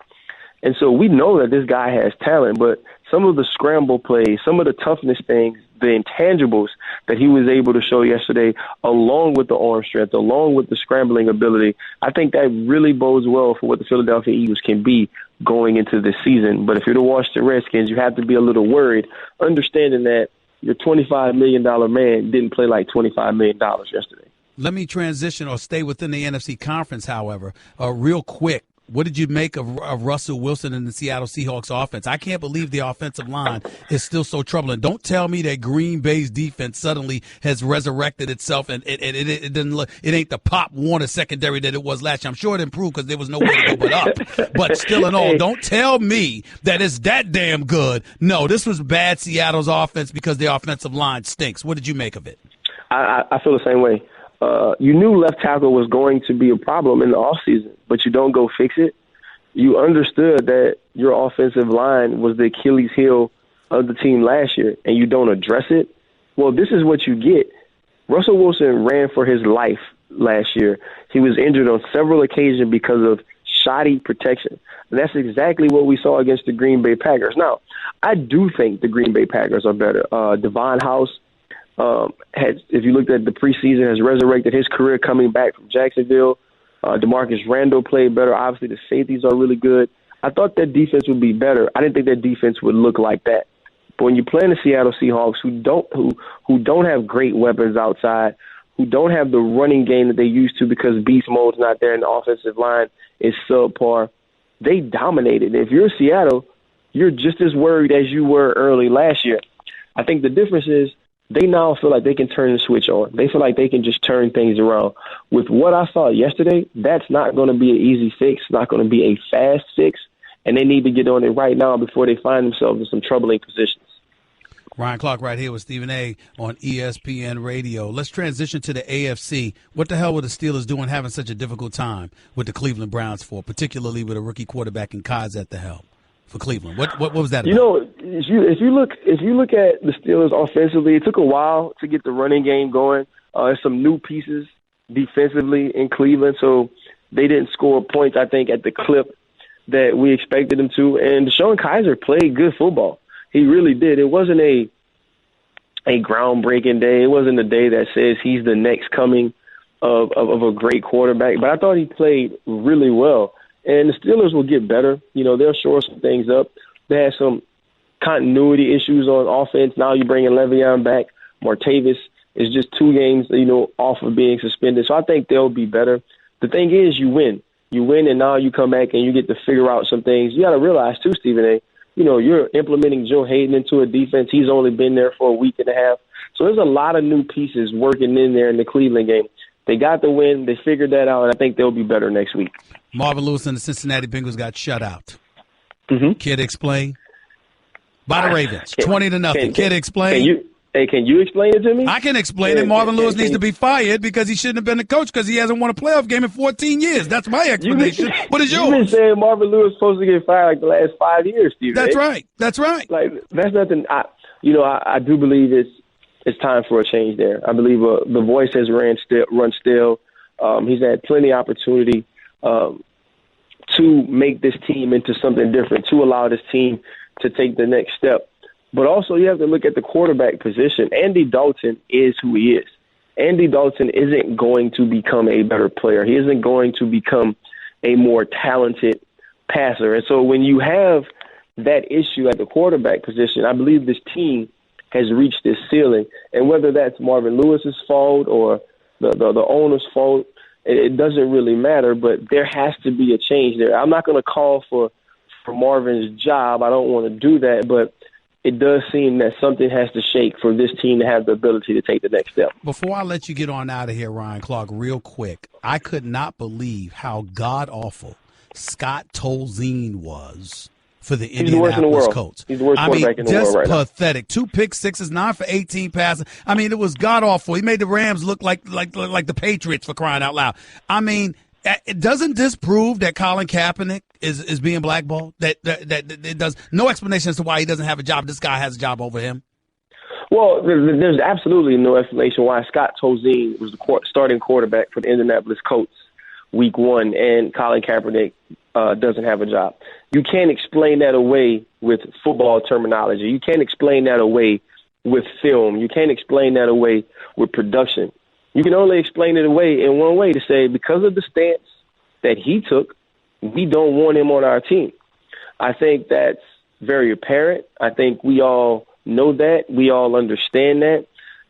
And so we know that this guy has talent, but some of the scramble plays, some of the toughness things, the intangibles that he was able to show yesterday, along with the arm strength, along with the scrambling ability, I think that really bodes well for what the Philadelphia Eagles can be going into this season. But if you're the Washington Redskins, you have to be a little worried, understanding that your $25 million man didn't play like $25 million yesterday. Let me transition or stay within the NFC conference, however, real quick. What did you make of Russell Wilson and the Seattle Seahawks offense? I can't believe the offensive line is still so troubling. Don't tell me that Green Bay's defense suddenly has resurrected itself and it didn't look, it ain't the Pop Warner secondary that it was last year. I'm sure it improved because there was no way to go but up. But still in all, don't tell me that it's that damn good. No, this was bad Seattle's offense because the offensive line stinks. What did you make of it? I feel the same way. You knew left tackle was going to be a problem in the offseason, but you don't go fix it. You understood that your offensive line was the Achilles heel of the team last year, and you don't address it. Well, this is what you get. Russell Wilson ran for his life last year. He was injured on several occasions because of shoddy protection. And that's exactly what we saw against the Green Bay Packers. Now, I do think the Green Bay Packers are better. Devon House, if you looked at the preseason, has resurrected his career coming back from Jacksonville. DeMarcus Randall played better. Obviously, the safeties are really good. I thought that defense would be better. I didn't think that defense would look like that. But when you play in the Seattle Seahawks, who don't have great weapons outside, who don't have the running game that they used to because beast mode's not there and the offensive line is subpar, they dominated. If you're Seattle, you're just as worried as you were early last year. I think the difference is they now feel like they can turn the switch on. They feel like they can just turn things around. With what I saw yesterday, that's not going to be an easy fix, not going to be a fast fix, and they need to get on it right now before they find themselves in some troubling positions. Ryan Clark right here with Stephen A. on ESPN Radio. Let's transition to the AFC. What the hell were the Steelers doing having such a difficult time with the Cleveland Browns for, particularly with a rookie quarterback in Kaz at the helm for Cleveland? What was that about? You know, if you look at the Steelers offensively, it took a while to get the running game going. There's some new pieces defensively in Cleveland, so they didn't score points, I think, at the clip that we expected them to. And Deshaun Kaiser played good football. He really did. It wasn't a groundbreaking day. It wasn't a day that says he's the next coming of a great quarterback. But I thought he played really well. And the Steelers will get better. You know, they'll shore some things up. They had some continuity issues on offense. Now you bring in Le'Veon back. Martavis is just 2 games, off of being suspended. So I think they'll be better. The thing is, you win. You win, and now you come back and you get to figure out some things. You got to realize, too, Stephen A., you're implementing Joe Hayden into a defense. He's only been there for a week and a half. So there's a lot of new pieces working in there in the Cleveland game. They got the win. They figured that out, and I think they'll be better next week. Marvin Lewis and the Cincinnati Bengals got shut out. Mm-hmm. Kid, explain. By the Ravens, 20-0. Kid, explain. Can you explain it to me? I can explain it. Marvin Lewis needs to be fired because he shouldn't have been the coach because he hasn't won a playoff game in 14 years. That's my explanation. What is yours? You've been saying Marvin Lewis is supposed to get fired like the last 5 years, Steve. That's right. That's right. Like, that's nothing. I do believe it's time for a change there. I believe the voice has run still. He's had plenty of opportunity to make this team into something different, to allow this team to take the next step. But also you have to look at the quarterback position. Andy Dalton is who he is. Andy Dalton isn't going to become a better player. He isn't going to become a more talented passer. And so when you have that issue at the quarterback position, I believe this team has reached this ceiling. And whether that's Marvin Lewis's fault or the owner's fault, it doesn't really matter, but there has to be a change there. I'm not going to call for Marvin's job. I don't want to do that, but it does seem that something has to shake for this team to have the ability to take the next step. Before I let you get on out of here, Ryan Clark, real quick, I could not believe how god-awful Scott Tolzien was for the Indianapolis Colts. He's the worst quarterback in the world right now. Just pathetic. 2 pick sixes, 9 for 18 passes. I mean, it was god-awful. He made the Rams look like the Patriots, for crying out loud. I mean, doesn't this prove that Colin Kaepernick is being blackballed? That it does no explanation as to why he doesn't have a job. This guy has a job over him. Well, there's absolutely no explanation why Scott Tolzien was the starting quarterback for the Indianapolis Colts week 1 and Colin Kaepernick doesn't have a job. You can't explain that away with football terminology. You can't explain that away with film. You can't explain that away with production. You can only explain it away in one way, to say because of the stance that he took, we don't want him on our team. I think that's very apparent. I think we all know that. We all understand that.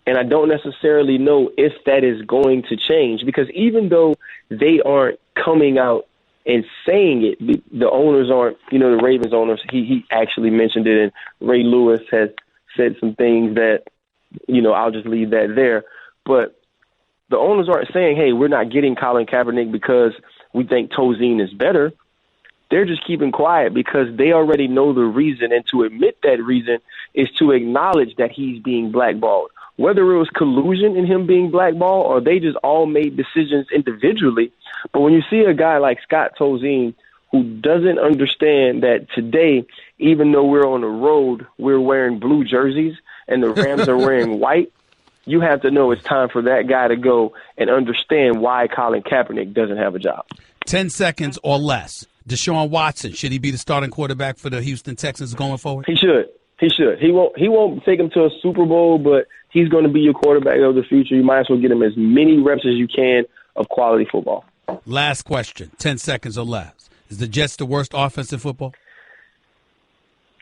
And I don't necessarily know if that is going to change, because even though they aren't coming out and saying it, the owners aren't, the Ravens owners, he actually mentioned it, and Ray Lewis has said some things that, I'll just leave that there. But the owners aren't saying, hey, we're not getting Colin Kaepernick because we think Tolzien is better. They're just keeping quiet because they already know the reason, and to admit that reason is to acknowledge that he's being blackballed. Whether it was collusion in him being blackballed or they just all made decisions individually. But when you see a guy like Scott Tolzien who doesn't understand that today, even though we're on the road, we're wearing blue jerseys and the Rams are wearing white, you have to know it's time for that guy to go and understand why Colin Kaepernick doesn't have a job. 10 seconds or less. Deshaun Watson, should he be the starting quarterback for the Houston Texans going forward? He should. He won't take him to a Super Bowl, but he's going to be your quarterback of the future. You might as well get him as many reps as you can of quality football. Last question, 10 seconds or less. Is the Jets the worst offense in football?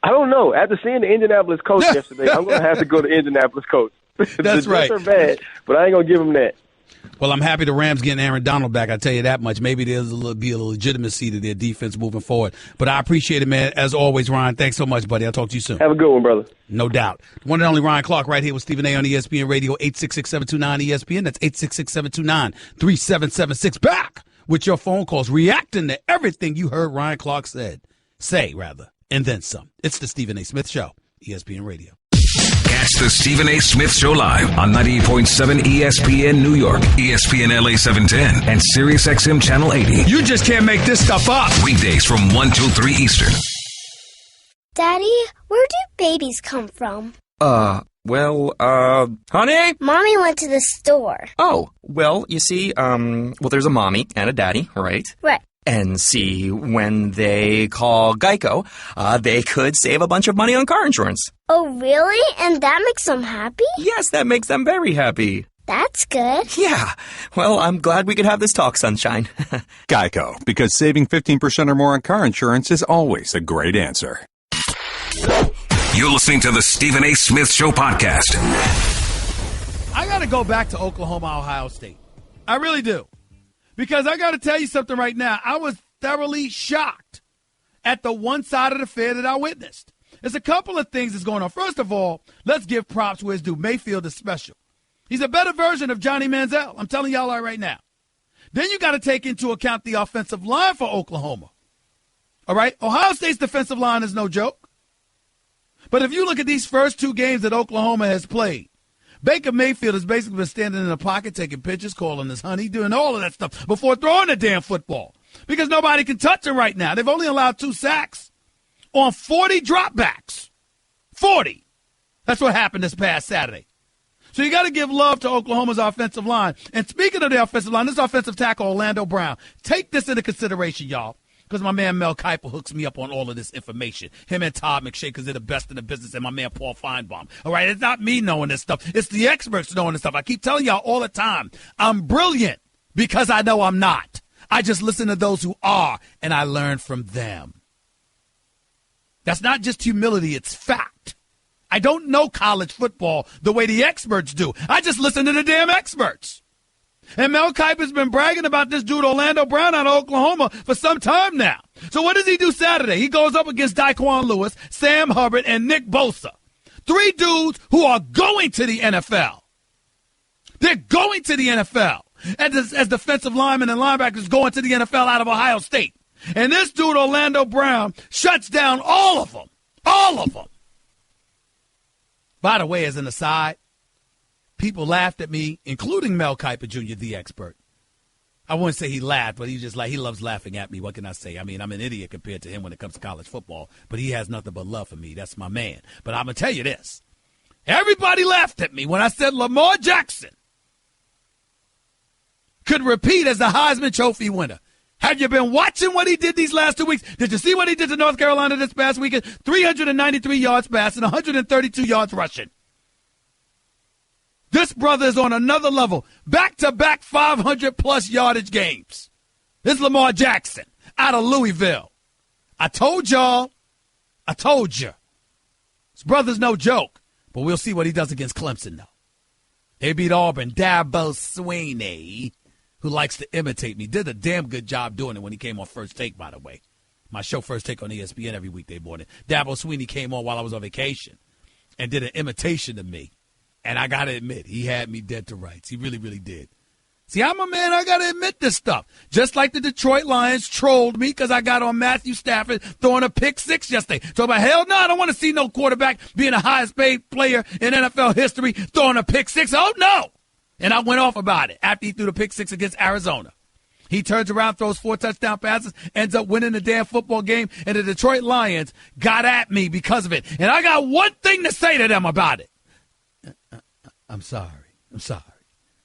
I don't know. After seeing the Indianapolis coach yesterday, I'm going to have to go to Indianapolis coach. That's right. The Jets are bad, but I ain't going to give him that. Well, I'm happy the Rams getting Aaron Donald back. I tell you that much. Maybe there'll be a legitimacy to their defense moving forward. But I appreciate it, man. As always, Ryan, thanks so much, buddy. I'll talk to you soon. Have a good one, brother. No doubt. The one and only Ryan Clark right here with Stephen A. on ESPN Radio, 866-729-ESPN. That's 866-729-3776. Back with your phone calls, reacting to everything you heard Ryan Clark say, and then some. It's the Stephen A. Smith Show, ESPN Radio. Catch the Stephen A. Smith Show live on 98.7 ESPN New York, ESPN LA 710, and Sirius XM Channel 80. You just can't make this stuff up. Weekdays from 1 till 3 Eastern. Daddy, where do babies come from? Honey? Mommy went to the store. Oh, well, you see, there's a mommy and a daddy, right? Right. And see, when they call Geico, they could save a bunch of money on car insurance. Oh, really? And that makes them happy? Yes, that makes them very happy. That's good. Yeah. Well, I'm glad we could have this talk, Sunshine. Geico, because saving 15% or more on car insurance is always a great answer. You're listening to the Stephen A. Smith Show podcast. I got to go back to Oklahoma, Ohio State. I really do. Because I got to tell you something right now. I was thoroughly shocked at the one side of the fair that I witnessed. There's a couple of things that's going on. First of all, let's give props where it's due. Mayfield is special. He's a better version of Johnny Manziel. I'm telling y'all that right now. Then you got to take into account the offensive line for Oklahoma. All right? Ohio State's defensive line is no joke. But if you look at these first two games that Oklahoma has played, Baker Mayfield has basically been standing in the pocket, taking pictures, calling his honey, doing all of that stuff before throwing the damn football because nobody can touch him right now. They've only allowed 2 sacks on 40 dropbacks. 40. That's what happened this past Saturday. So you got to give love to Oklahoma's offensive line. And speaking of the offensive line, this offensive tackle, Orlando Brown, take this into consideration, y'all. Because my man Mel Kiper hooks me up on all of this information. Him and Todd McShay, because they're the best in the business, and my man Paul Feinbaum. All right, it's not me knowing this stuff. It's the experts knowing this stuff. I keep telling y'all all the time, I'm brilliant because I know I'm not. I just listen to those who are, and I learn from them. That's not just humility, it's fact. I don't know college football the way the experts do. I just listen to the damn experts. And Mel Kiper's been bragging about this dude Orlando Brown out of Oklahoma for some time now. So what does he do Saturday? He goes up against Daquan Lewis, Sam Hubbard, and Nick Bosa. 3 dudes who are going to the NFL. They're going to the NFL as defensive linemen and linebackers going to the NFL out of Ohio State. And this dude Orlando Brown shuts down all of them. All of them. By the way, as an aside, people laughed at me, including Mel Kiper Jr., the expert. I wouldn't say he laughed, but he loves laughing at me. What can I say? I mean, I'm an idiot compared to him when it comes to college football, but he has nothing but love for me. That's my man. But I'm going to tell you this. Everybody laughed at me when I said Lamar Jackson could repeat as the Heisman Trophy winner. Have you been watching what he did these last 2 weeks? Did you see what he did to North Carolina this past weekend? 393 yards passing, 132 yards rushing. This brother is on another level. Back-to-back 500-plus yardage games. This is Lamar Jackson out of Louisville. I told y'all. I told you. His brother's no joke. But we'll see what he does against Clemson, though. They beat Auburn. Dabo Swinney, who likes to imitate me, did a damn good job doing it when he came on First Take, by the way. My show First Take on ESPN every weekday morning. Dabo Swinney came on while I was on vacation and did an imitation of me. And I got to admit, he had me dead to rights. He really, really did. See, I'm a man. I got to admit this stuff. Just like the Detroit Lions trolled me because I got on Matthew Stafford throwing a pick 6 yesterday. So, but hell no, I don't want to see no quarterback being the highest paid player in NFL history throwing a pick 6. Oh, no. And I went off about it after he threw the pick 6 against Arizona. He turns around, throws 4 touchdown passes, ends up winning the damn football game, and the Detroit Lions got at me because of it. And I got one thing to say to them about it. I'm sorry.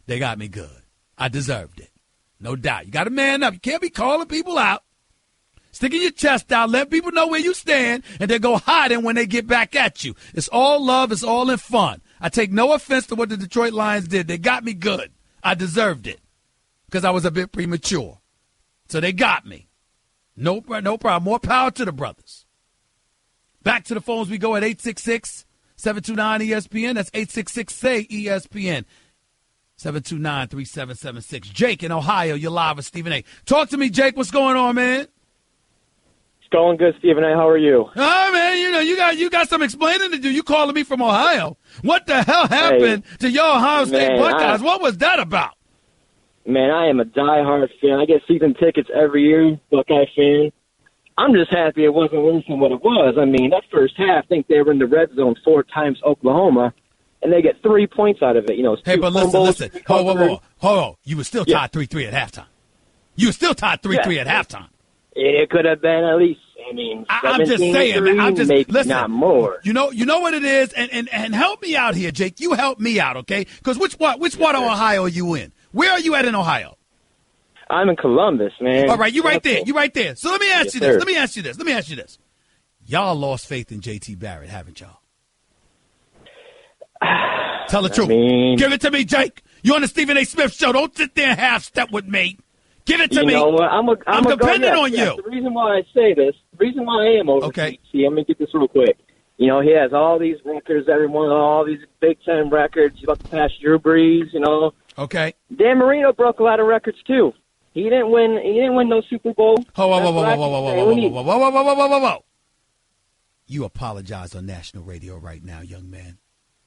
They got me good. I deserved it. No doubt. You got to man up. You can't be calling people out, sticking your chest out, let people know where you stand, and then go hiding when they get back at you. It's all love. It's all in fun. I take no offense to what the Detroit Lions did. They got me good. I deserved it because I was a bit premature. So they got me. No problem. More power to the brothers. Back to the phones we go at 866-729-ESPN. That's 866-SAY-ESPN. 729-3776. Jake in Ohio, you're live with Stephen A. Talk to me, Jake. What's going on, man? It's going good, Stephen A. How are you? All right, man. You got some explaining to do. You calling me from Ohio. What the hell happened to your Ohio State Buckeyes? What was that about? Man, I am a diehard fan. I get season tickets every year, Buckeye fan. I'm just happy it wasn't worse than what it was. I mean, that first half, I think they were in the red zone 4 times Oklahoma, and they get 3 points out of it. Hey, but listen. Hold on. You were still tied 3-3 at halftime. You were still tied 3-3 at halftime. It could have been at least, I'm just saying, man. Maybe listen, not more. You know what it is, and help me out here, Jake. You help me out, okay? Because which part of Ohio are you in? Where are you at in Ohio? I'm in Columbus, man. All right, you right there. So let me ask you this. sir. Let me ask you this. Y'all lost faith in J.T. Barrett, haven't y'all? Tell the truth. Give it to me, Jake. You're on the Stephen A. Smith Show. Don't sit there and half-step with me. Give it to me. You know what? I'm depending on you. The reason why I say this, the reason why I am over see, I'm going to get this real quick. He has all these records, all these Big Ten records. He's about to pass Drew Brees, Okay. Dan Marino broke a lot of records, too. He didn't win no Super Bowl. Whoa. You apologize on national radio right now, young man.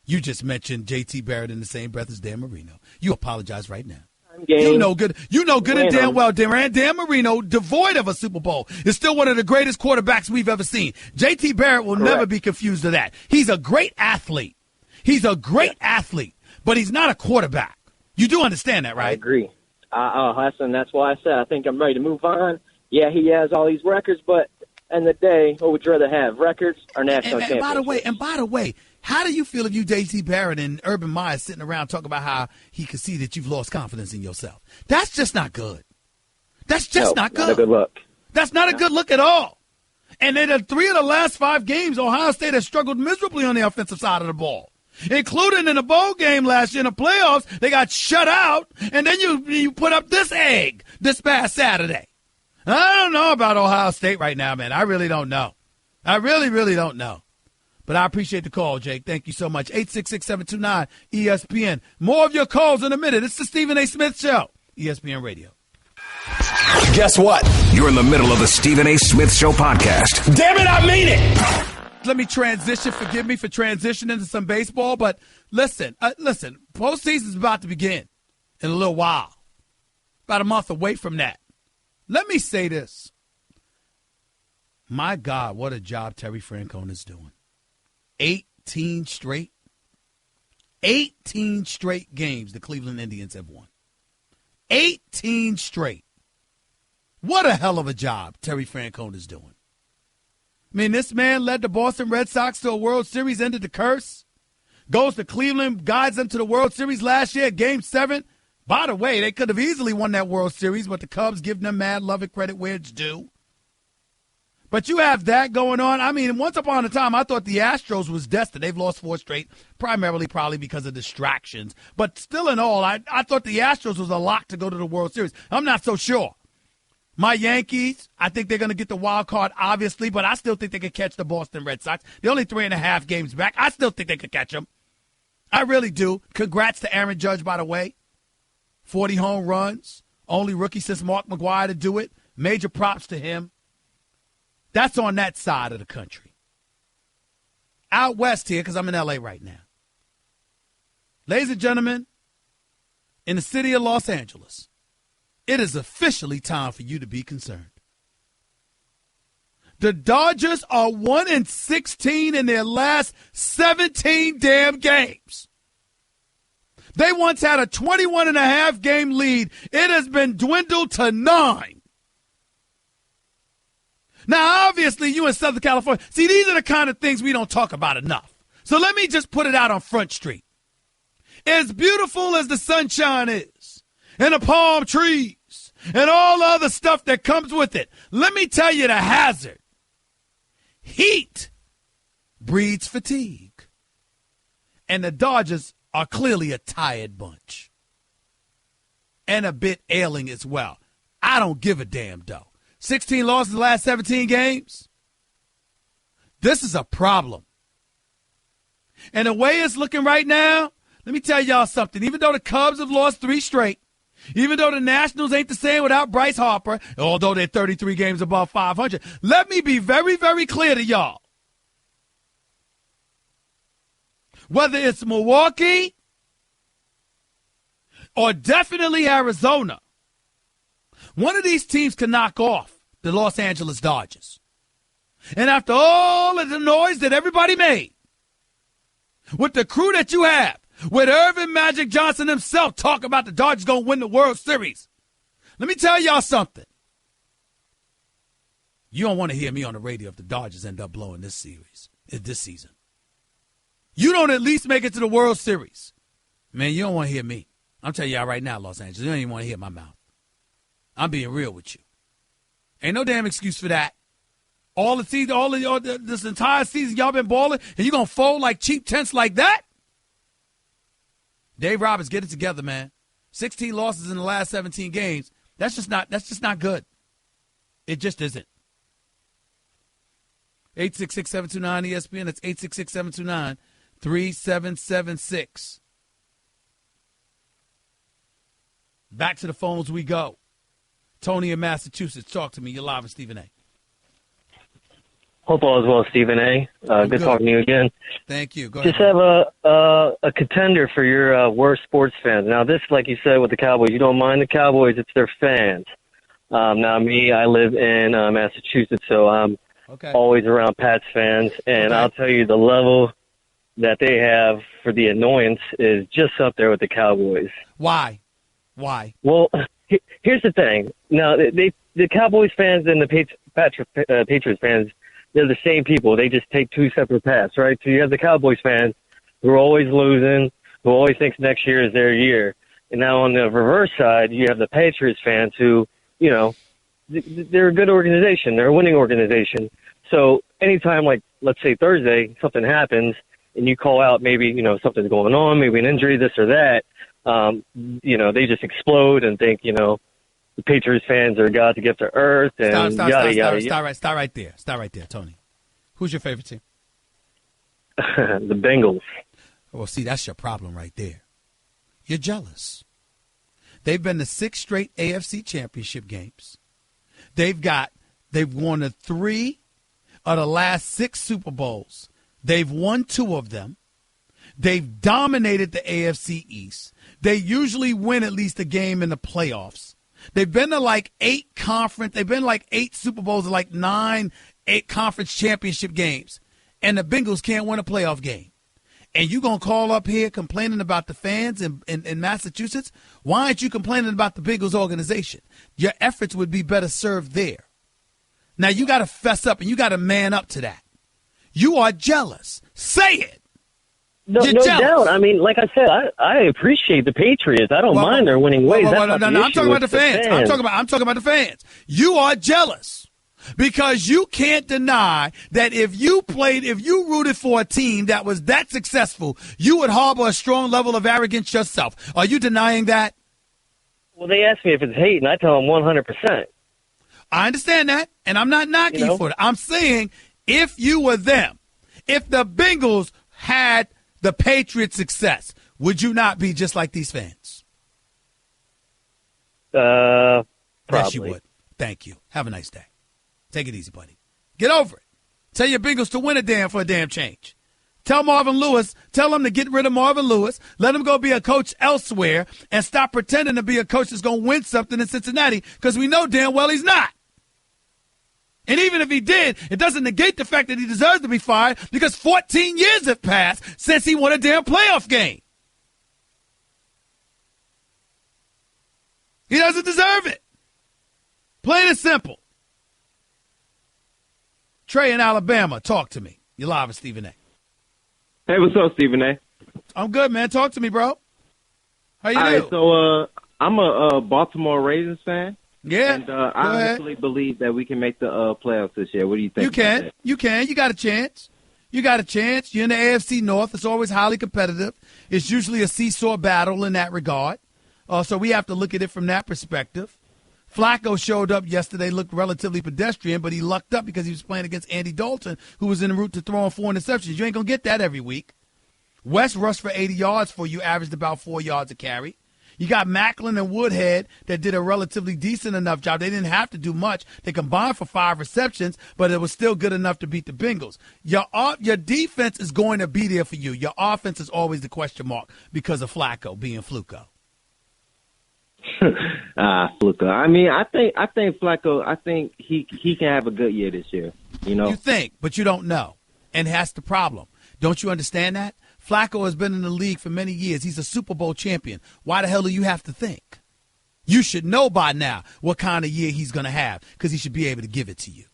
You just mentioned J.T. Barrett in the same breath as Dan Marino. You apologize right now. You know good and damn well Dan Marino, devoid of a Super Bowl, is still one of the greatest quarterbacks we've ever seen. J.T. Barrett will never be confused with that. He's a great athlete. But he's not a quarterback. You do understand that, right? I agree. Hassan, that's why I said I think I'm ready to move on. Yeah, he has all these records, but in the day, what would you rather have, records or national championships? By the way, how do you feel if you J.T. Barrett and Urban Meyer sitting around talking about how he could see that you've lost confidence in yourself? That's just not good. That's just not good. Not a good look. That's not a good look at all. And in 3 of the last 5 games, Ohio State has struggled miserably on the offensive side of the ball, including in the bowl game last year in the playoffs. They got shut out, and then you put up this egg this past Saturday. I don't know about Ohio State right now, man. I really don't know. I really, really don't know. But I appreciate the call, Jake. Thank you so much. 866-729-ESPN. More of your calls in a minute. It's the Stephen A. Smith Show, ESPN Radio. Guess what? You're in the middle of the Stephen A. Smith Show podcast. Damn it, I mean it! Let me transition. Forgive me for transitioning to some baseball, but listen. Postseason's about to begin in a little while. About a month away from that. Let me say this. My God, what a job Terry Francona is doing. 18 straight games the Cleveland Indians have won. 18 straight. What a hell of a job Terry Francona is doing. I mean, this man led the Boston Red Sox to a World Series, ended the curse, goes to Cleveland, guides them to the World Series last year, Game 7. By the way, they could have easily won that World Series, but the Cubs give them mad love and credit where it's due. But you have that going on. I mean, once upon a time, I thought the Astros was destined. They've lost 4 straight, primarily probably because of distractions. But still in all, I thought the Astros was a lock to go to the World Series. I'm not so sure. My Yankees, I think they're going to get the wild card, obviously, but I still think they could catch the Boston Red Sox. They're only 3.5 games back. I still think they could catch them. I really do. Congrats to Aaron Judge, by the way. 40 home runs. Only rookie since Mark McGwire to do it. Major props to him. That's on that side of the country. Out west here, because I'm in L.A. right now. Ladies and gentlemen, in the city of Los Angeles, it is officially time for you to be concerned. The Dodgers are 1-16 in their last 17 damn games. They once had a 21.5 game lead. It has been dwindled to 9. Now, obviously, you in Southern California, see, these are the kind of things we don't talk about enough. So let me just put it out on Front Street. As beautiful as the sunshine is, and the palm trees, and all the other stuff that comes with it. Let me tell you the hazard. Heat breeds fatigue. And the Dodgers are clearly a tired bunch. And a bit ailing as well. I don't give a damn, though. 16 losses in the last 17 games. This is a problem. And the way it's looking right now, let me tell y'all something. Even though the Cubs have lost 3 straight, even though the Nationals ain't the same without Bryce Harper, although they're 33 games above 500, let me be very, very clear to y'all. Whether it's Milwaukee or definitely Arizona, one of these teams can knock off the Los Angeles Dodgers. And after all of the noise that everybody made, with the crew that you have, with Irvin Magic Johnson himself talk about the Dodgers going to win the World Series, let me tell y'all something. You don't want to hear me on the radio if the Dodgers end up blowing this season. You don't at least make it to the World Series. Man, you don't want to hear me. I'm telling y'all right now, Los Angeles, you don't even want to hear my mouth. I'm being real with you. Ain't no damn excuse for that. All the season, this entire season, y'all been balling, and you gonna fold like cheap tents like that? Dave Roberts, get it together, man. 16 losses in the last 17 games. That's just not good. It just isn't. 866-729-ESPN. That's 866-729-3776. Back to the phones we go. Tony in Massachusetts, talk to me. You're live with Stephen A. Hope all is well, Stephen A. Good talking to you again. Thank you. Go ahead. Just have a contender for your worst sports fans. Now, this, like you said with the Cowboys, you don't mind the Cowboys, it's their fans. Now, me, I live in Massachusetts, so I'm always around Pats fans, and I'll tell you the level that they have for the annoyance is just up there with the Cowboys. Why? Well, here's the thing. Now, the Cowboys fans and the Patriots fans, they're the same people. They just take 2 separate paths, right? So you have the Cowboys fans who are always losing, who always thinks next year is their year. And now on the reverse side, you have the Patriots fans who, you know, they're a good organization. They're a winning organization. So anytime, like, let's say Thursday, something happens and you call out maybe, you know, something's going on, maybe an injury, this or that, you know, they just explode and think, you know, the Patriots fans are God to get to earth and yada, yada. Start right there. Start right there, Tony. Who's your favorite team? The Bengals. Well, see, that's your problem right there. You're jealous. They've been to 6 straight AFC championship games. They've won the 3 of the last 6 Super Bowls. They've won 2 of them. They've dominated the AFC East. They usually win at least a game in the playoffs. They've been to like 8 Super Bowls and like 8 conference championship games. And the Bengals can't win a playoff game. And you going to call up here complaining about the fans in Massachusetts? Why aren't you complaining about the Bengals organization? Your efforts would be better served there. Now, you got to fess up and you got to man up to that. You are jealous. Say it. No doubt. I mean, like I said, I appreciate the Patriots. I don't mind their winning ways. No, I'm talking about the fans. I'm talking about the fans. You are jealous because you can't deny that if you rooted for a team that was that successful, you would harbor a strong level of arrogance yourself. Are you denying that? Well, they ask me if it's hate, and I tell them 100%. I understand that, and I'm not knocking you for it. I'm saying if you were them, if the Bengals had the Patriots' success, would you not be just like these fans? Probably. Yes, you would. Thank you. Have a nice day. Take it easy, buddy. Get over it. Tell your Bengals to win a damn for a damn change. Tell Marvin Lewis, tell him to get rid of Marvin Lewis, let him go be a coach elsewhere, and stop pretending to be a coach that's going to win something in Cincinnati, because we know damn well he's not. And even if he did, it doesn't negate the fact that he deserves to be fired, because 14 years have passed since he won a damn playoff game. He doesn't deserve it. Plain and simple. Trey in Alabama, talk to me. You're live with Stephen A. Hey, what's up, Stephen A? I'm good, man. Talk to me, bro. How you doing? All right, so I'm a Baltimore Ravens fan. Yeah. And I honestly believe that we can make the playoffs this year. What do you think? You can. You can. You got a chance. You got a chance. You're in the AFC North. It's always highly competitive. It's usually a seesaw battle in that regard. So we have to look at it from that perspective. Flacco showed up yesterday, looked relatively pedestrian, but he lucked up because he was playing against Andy Dalton, who was en route to throwing 4 interceptions. You ain't going to get that every week. West rushed for 80 yards for you, averaged about 4 yards a carry. You got Macklin and Woodhead that did a relatively decent enough job. They didn't have to do much. They combined for 5 receptions, but it was still good enough to beat the Bengals. Your defense is going to be there for you. Your offense is always the question mark because of Flacco being Fluco. Fluco. I mean, I think Flacco. I think he can have a good year this year. You know, you think, but you don't know, and that's the problem. Don't you understand that? Flacco has been in the league for many years. He's a Super Bowl champion. Why the hell do you have to think? You should know by now what kind of year he's going to have because he should be able to give it to you.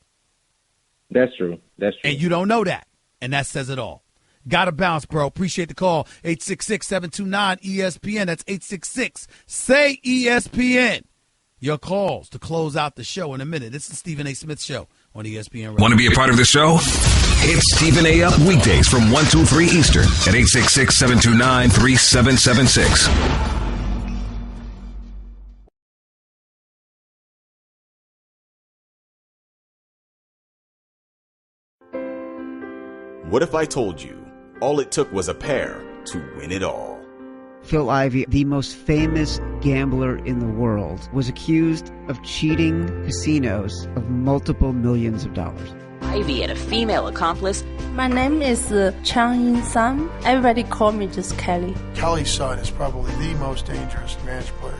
That's true. That's true. And you don't know that, and that says it all. Got to bounce, bro. Appreciate the call. 866-729-ESPN. That's 866-SAY-ESPN. Your calls to close out the show in a minute. This is the Stephen A. Smith Show on ESPN Radio. Want to be a part of the show? Hit Stephen A. up weekdays from 1 to 3 Eastern at 866-729-3776. What if I told you all it took was a pair to win it all? Phil Ivey, the most famous gambler in the world, was accused of cheating casinos of multiple millions of dollars. Ivy and a female accomplice. My name is Chang Yin Sam. Everybody call me just Kelly. Kelly's son is probably the most dangerous match player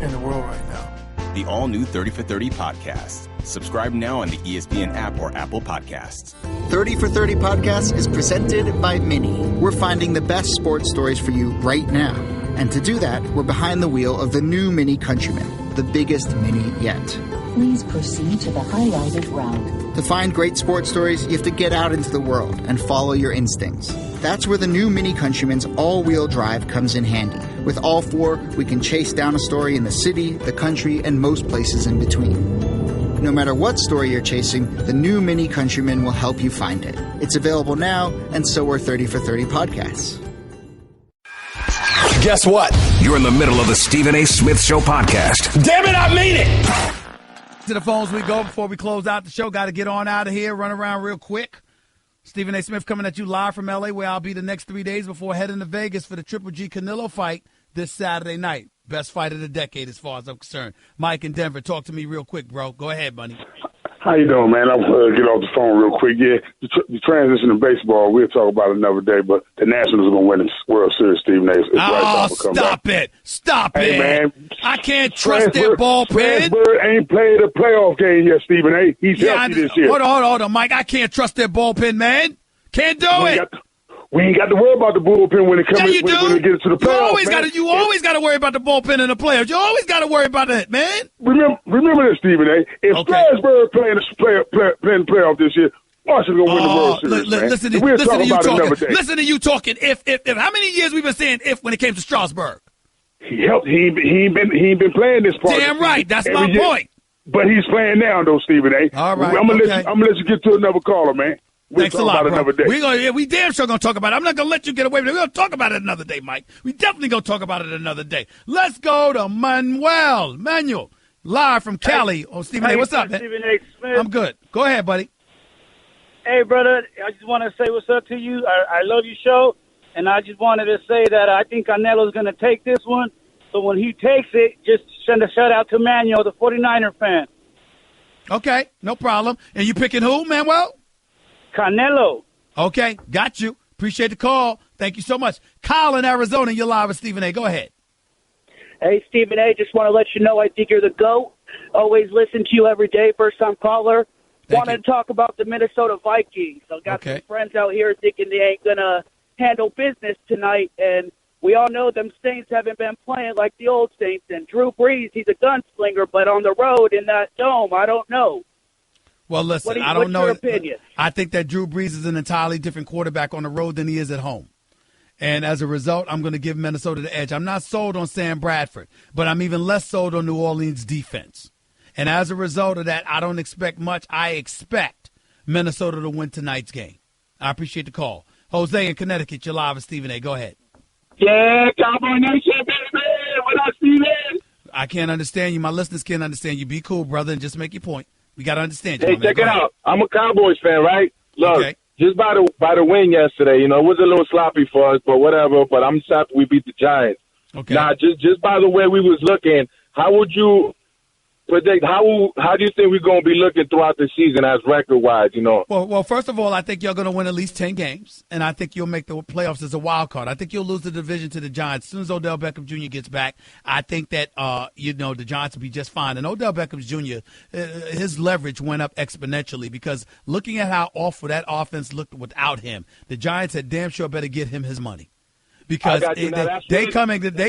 in the world right now. The all-new 30 for 30 podcast. Subscribe now on the ESPN app or Apple Podcasts. 30 for 30 podcast is presented by Mini. We're finding the best sports stories for you right now. And to do that, we're behind the wheel of the new Mini Countryman, the biggest Mini yet. Please proceed to the highlighted route. To find great sports stories, you have to get out into the world and follow your instincts. That's where the new Mini Countryman's all-wheel drive comes in handy. With all 4, we can chase down a story in the city, the country, and most places in between. No matter what story you're chasing, the new Mini Countryman will help you find it. It's available now, and so are 30 for 30 podcasts. Guess what? You're in the middle of the Stephen A. Smith Show podcast. Damn it, I mean it! To the phones we go before we close out the show. Got to get on out of here, run around real quick. Stephen A. Smith coming at you live from L.A., where I'll be the next 3 days before heading to Vegas for the Triple G Canelo fight this Saturday night. Best fight of the decade as far as I'm concerned. Mike in Denver, talk to me real quick, bro. Go ahead, buddy. How you doing, man? I'm going to get off the phone real quick. Yeah, the transition to baseball, we'll talk about it another day, but the Nationals are going to win the World Series, Stephen A. Stop it. Stop it. Man. I can't trust their bullpen. Strasburg ain't played a playoff game yet, Stephen A. He's healthy this year. Hold on, Mike. I can't trust their bullpen, man. Can't do it. We ain't got to worry about the bullpen when it comes when it gets to the playoffs. You always got to worry about the bullpen in the playoffs. You always got to worry about that, man. Remember this, Stephen A. If Strasburg playing the playoff this year, Washington gonna win the World Series. Listen to you talking. If how many years we've been saying if when it came to Strasburg? He ain't been playing this part. Damn right. That's my point. But he's playing now, though, Stephen A. All right. I'm gonna let you get to another caller, man. Thanks a lot, bro. We damn sure going to talk about it. I'm not going to let you get away with it. We're going to talk about it another day, Mike. We definitely going to talk about it another day. Let's go to Manuel, live from Cali. Oh, Stephen A., what's up, man? Stephen A. Smith. I'm good. Go ahead, buddy. Hey, brother, I just want to say what's up to you. I love your show, and I just wanted to say that I think Canelo's going to take this one. So when he takes it, just send a shout-out to Manuel, the 49er fan. Okay, no problem. And you picking who, Manuel? Canelo. Okay, got you. Appreciate the call. Thank you so much. Kyle in Arizona, you're live with Stephen A. Go ahead. Hey, Stephen A., just want to let you know I think you're the GOAT. Always listen to you every day, first-time caller. Wanted to talk about the Minnesota Vikings. I've got some friends out here thinking they ain't going to handle business tonight, and we all know them Saints haven't been playing like the old Saints. And Drew Brees, he's a gunslinger, but on the road in that dome, I don't know. Well, listen, I don't know. What's your opinion? I think that Drew Brees is an entirely different quarterback on the road than he is at home. And as a result, I'm going to give Minnesota the edge. I'm not sold on Sam Bradford, but I'm even less sold on New Orleans' defense. And as a result of that, I don't expect much. I expect Minnesota to win tonight's game. I appreciate the call. Jose in Connecticut, you're live with Stephen A. Go ahead. Yeah, Cowboy Nation, baby. What up, Stephen? I can't understand you. My listeners can't understand you. Be cool, brother, and just make your point. We got to understand you. Hey, check it out. I'm a Cowboys fan, right? Look, okay. Just by the win yesterday, it was a little sloppy for us, but whatever. But I'm happy we beat the Giants. Okay. Now, just by the way we was looking, how would you predict? How do you think we're going to be looking throughout the season as record-wise, Well, first of all, I think you're going to win at least 10 games, and I think you'll make the playoffs as a wild card. I think you'll lose the division to the Giants. As soon as Odell Beckham Jr. gets back, I think that, the Giants will be just fine. And Odell Beckham Jr., his leverage went up exponentially because looking at how awful that offense looked without him, the Giants had damn sure better get him his money. Because they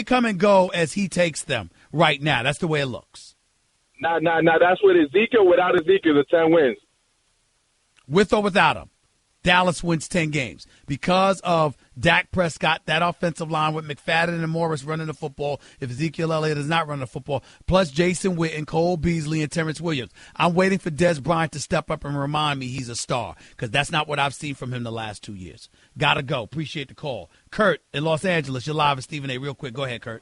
come and go as he takes them right now. That's the way it looks. Now, that's with Ezekiel. Without Ezekiel, the 10 wins. With or without him, Dallas wins 10 games. Because of Dak Prescott, that offensive line with McFadden and Morris running the football, if Ezekiel Elliott is not running the football, plus Jason Witten, Cole Beasley, and Terrence Williams. I'm waiting for Des Bryant to step up and remind me he's a star because that's not what I've seen from him the last 2 years. Gotta go. Appreciate the call. Kurt in Los Angeles, you're live with Stephen A. Real quick. Go ahead, Kurt.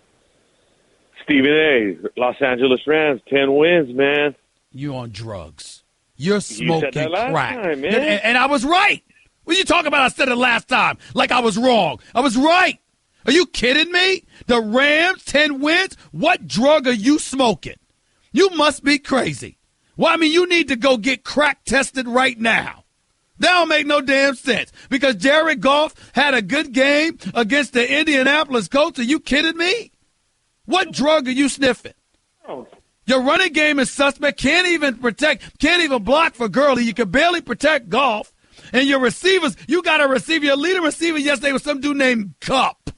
Stephen A., Los Angeles Rams, 10 wins, man. You on drugs. You're smoking said that last crack. time, man. And I was right. What are you talking about? I said it last time like I was wrong. I was right. Are you kidding me? The Rams, 10 wins? What drug are you smoking? You must be crazy. Well, you need to go get crack tested right now. That don't make no damn sense because Jared Goff had a good game against the Indianapolis Colts. Are you kidding me? What drug are you sniffing? Your running game is suspect. Can't even block for Gurley. You can barely protect Goff. And your receivers, you got a receiver. Your leading receiver yesterday was some dude named Cup.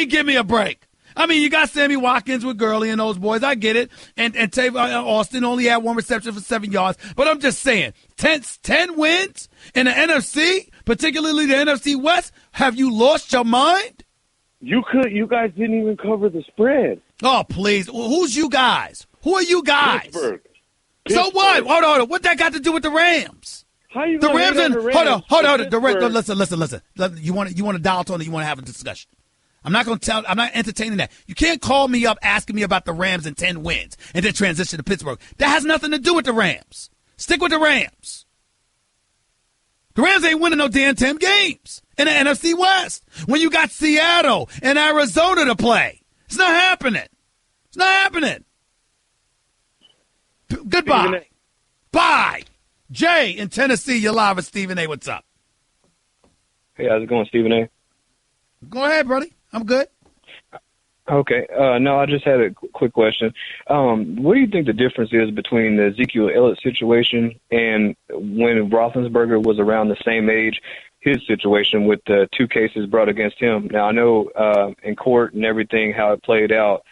Give me a break. You got Sammy Watkins with Gurley and those boys. I get it. And Tavon Austin only had one reception for 7 yards. But I'm just saying, 10 wins in the NFC, particularly the NFC West. Have you lost your mind? You guys didn't even cover the spread. Oh, please. Who's you guys? Who are you guys? Pittsburgh. So what? Hold on. What that got to do with the Rams? How you the Rams and hold on. Listen. You want to dial tone? You want to have a discussion? I'm not entertaining that. You can't call me up asking me about the Rams and 10 wins and then transition to Pittsburgh. That has nothing to do with the Rams. Stick with the Rams. The Rams ain't winning no damn 10 games in the NFC West when you got Seattle and Arizona to play. It's not happening. It's not happening. Goodbye. Bye. Jay in Tennessee, you're live with Stephen A. What's up? Hey, how's it going, Stephen A.? Go ahead, buddy. I'm good. Okay. No, I just had a quick question. What do you think the difference is between the Ezekiel Elliott situation and when Roethlisberger was around the same age, his situation with the 2 cases brought against him? Now, I know in court and everything how it played out,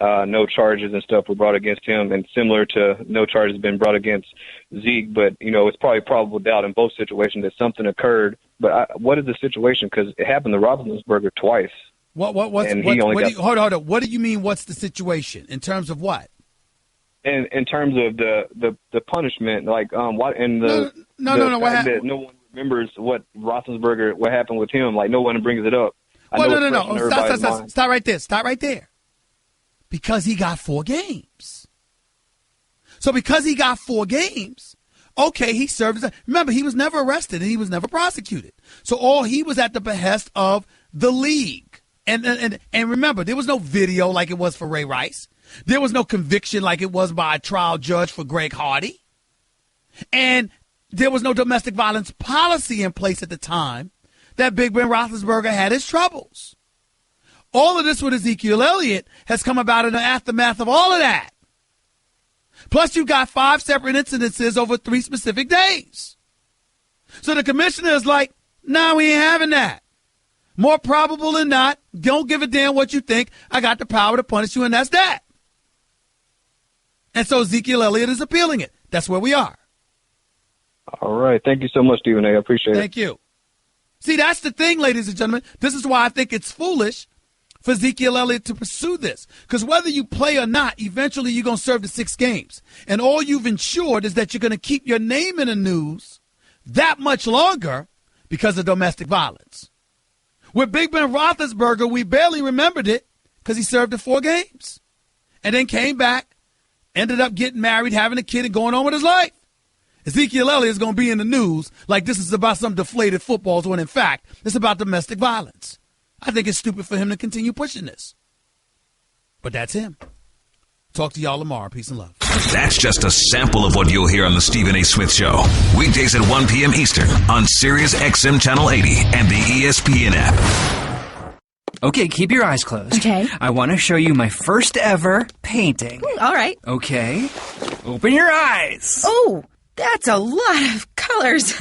no charges and stuff were brought against him, and similar to no charges been brought against Zeke. But, it's probably probable doubt in both situations that something occurred. But what is the situation? Because it happened to Roethlisberger twice. Hold on. What do you mean? What's the situation in terms of what? In terms of the punishment, like what and the fact that no one remembers what Roethlisberger, what happened with him. Like no one brings it up. No. Stop right there. Stop right there. Because he got 4 games. So because he got 4 games, okay, he served. Remember, he was never arrested and he was never prosecuted. So he was at the behest of the league. And remember, there was no video like it was for Ray Rice. There was no conviction like it was by a trial judge for Greg Hardy. And there was no domestic violence policy in place at the time that Big Ben Roethlisberger had his troubles. All of this with Ezekiel Elliott has come about in the aftermath of all of that. Plus, you got 5 separate incidences over 3 specific days. So the commissioner is like, nah, we ain't having that. More probable than not, don't give a damn what you think. I got the power to punish you, and that's that. And so Ezekiel Elliott is appealing it. That's where we are. All right. Thank you so much, Stephen A. I appreciate it. Thank you. See, that's the thing, ladies and gentlemen. This is why I think it's foolish for Ezekiel Elliott to pursue this. Because whether you play or not, eventually you're going to serve the 6 games. And all you've ensured is that you're going to keep your name in the news that much longer because of domestic violence. With Big Ben Roethlisberger, we barely remembered it because he served the 4 games. And then came back, ended up getting married, having a kid, and going on with his life. Ezekiel Elliott is going to be in the news like this is about some deflated footballs when, in fact, it's about domestic violence. I think it's stupid for him to continue pushing this. But that's him. Talk to y'all tomorrow. Peace and love. That's just a sample of what you'll hear on the Stephen A. Smith Show. Weekdays at 1 p.m. Eastern on Sirius XM Channel 80 and the ESPN app. Okay, keep your eyes closed. Okay. I want to show you my first ever painting. All right. Okay. Open your eyes. Oh, that's a lot of colors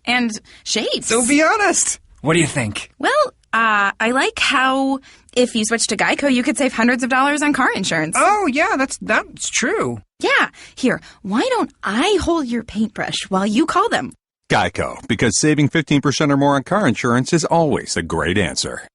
and shades. So be honest. What do you think? Well, I like how if you switch to Geico, you could save hundreds of dollars on car insurance. Oh, yeah, that's true. Yeah. Here, why don't I hold your paintbrush while you call them? Geico, because saving 15% or more on car insurance is always a great answer.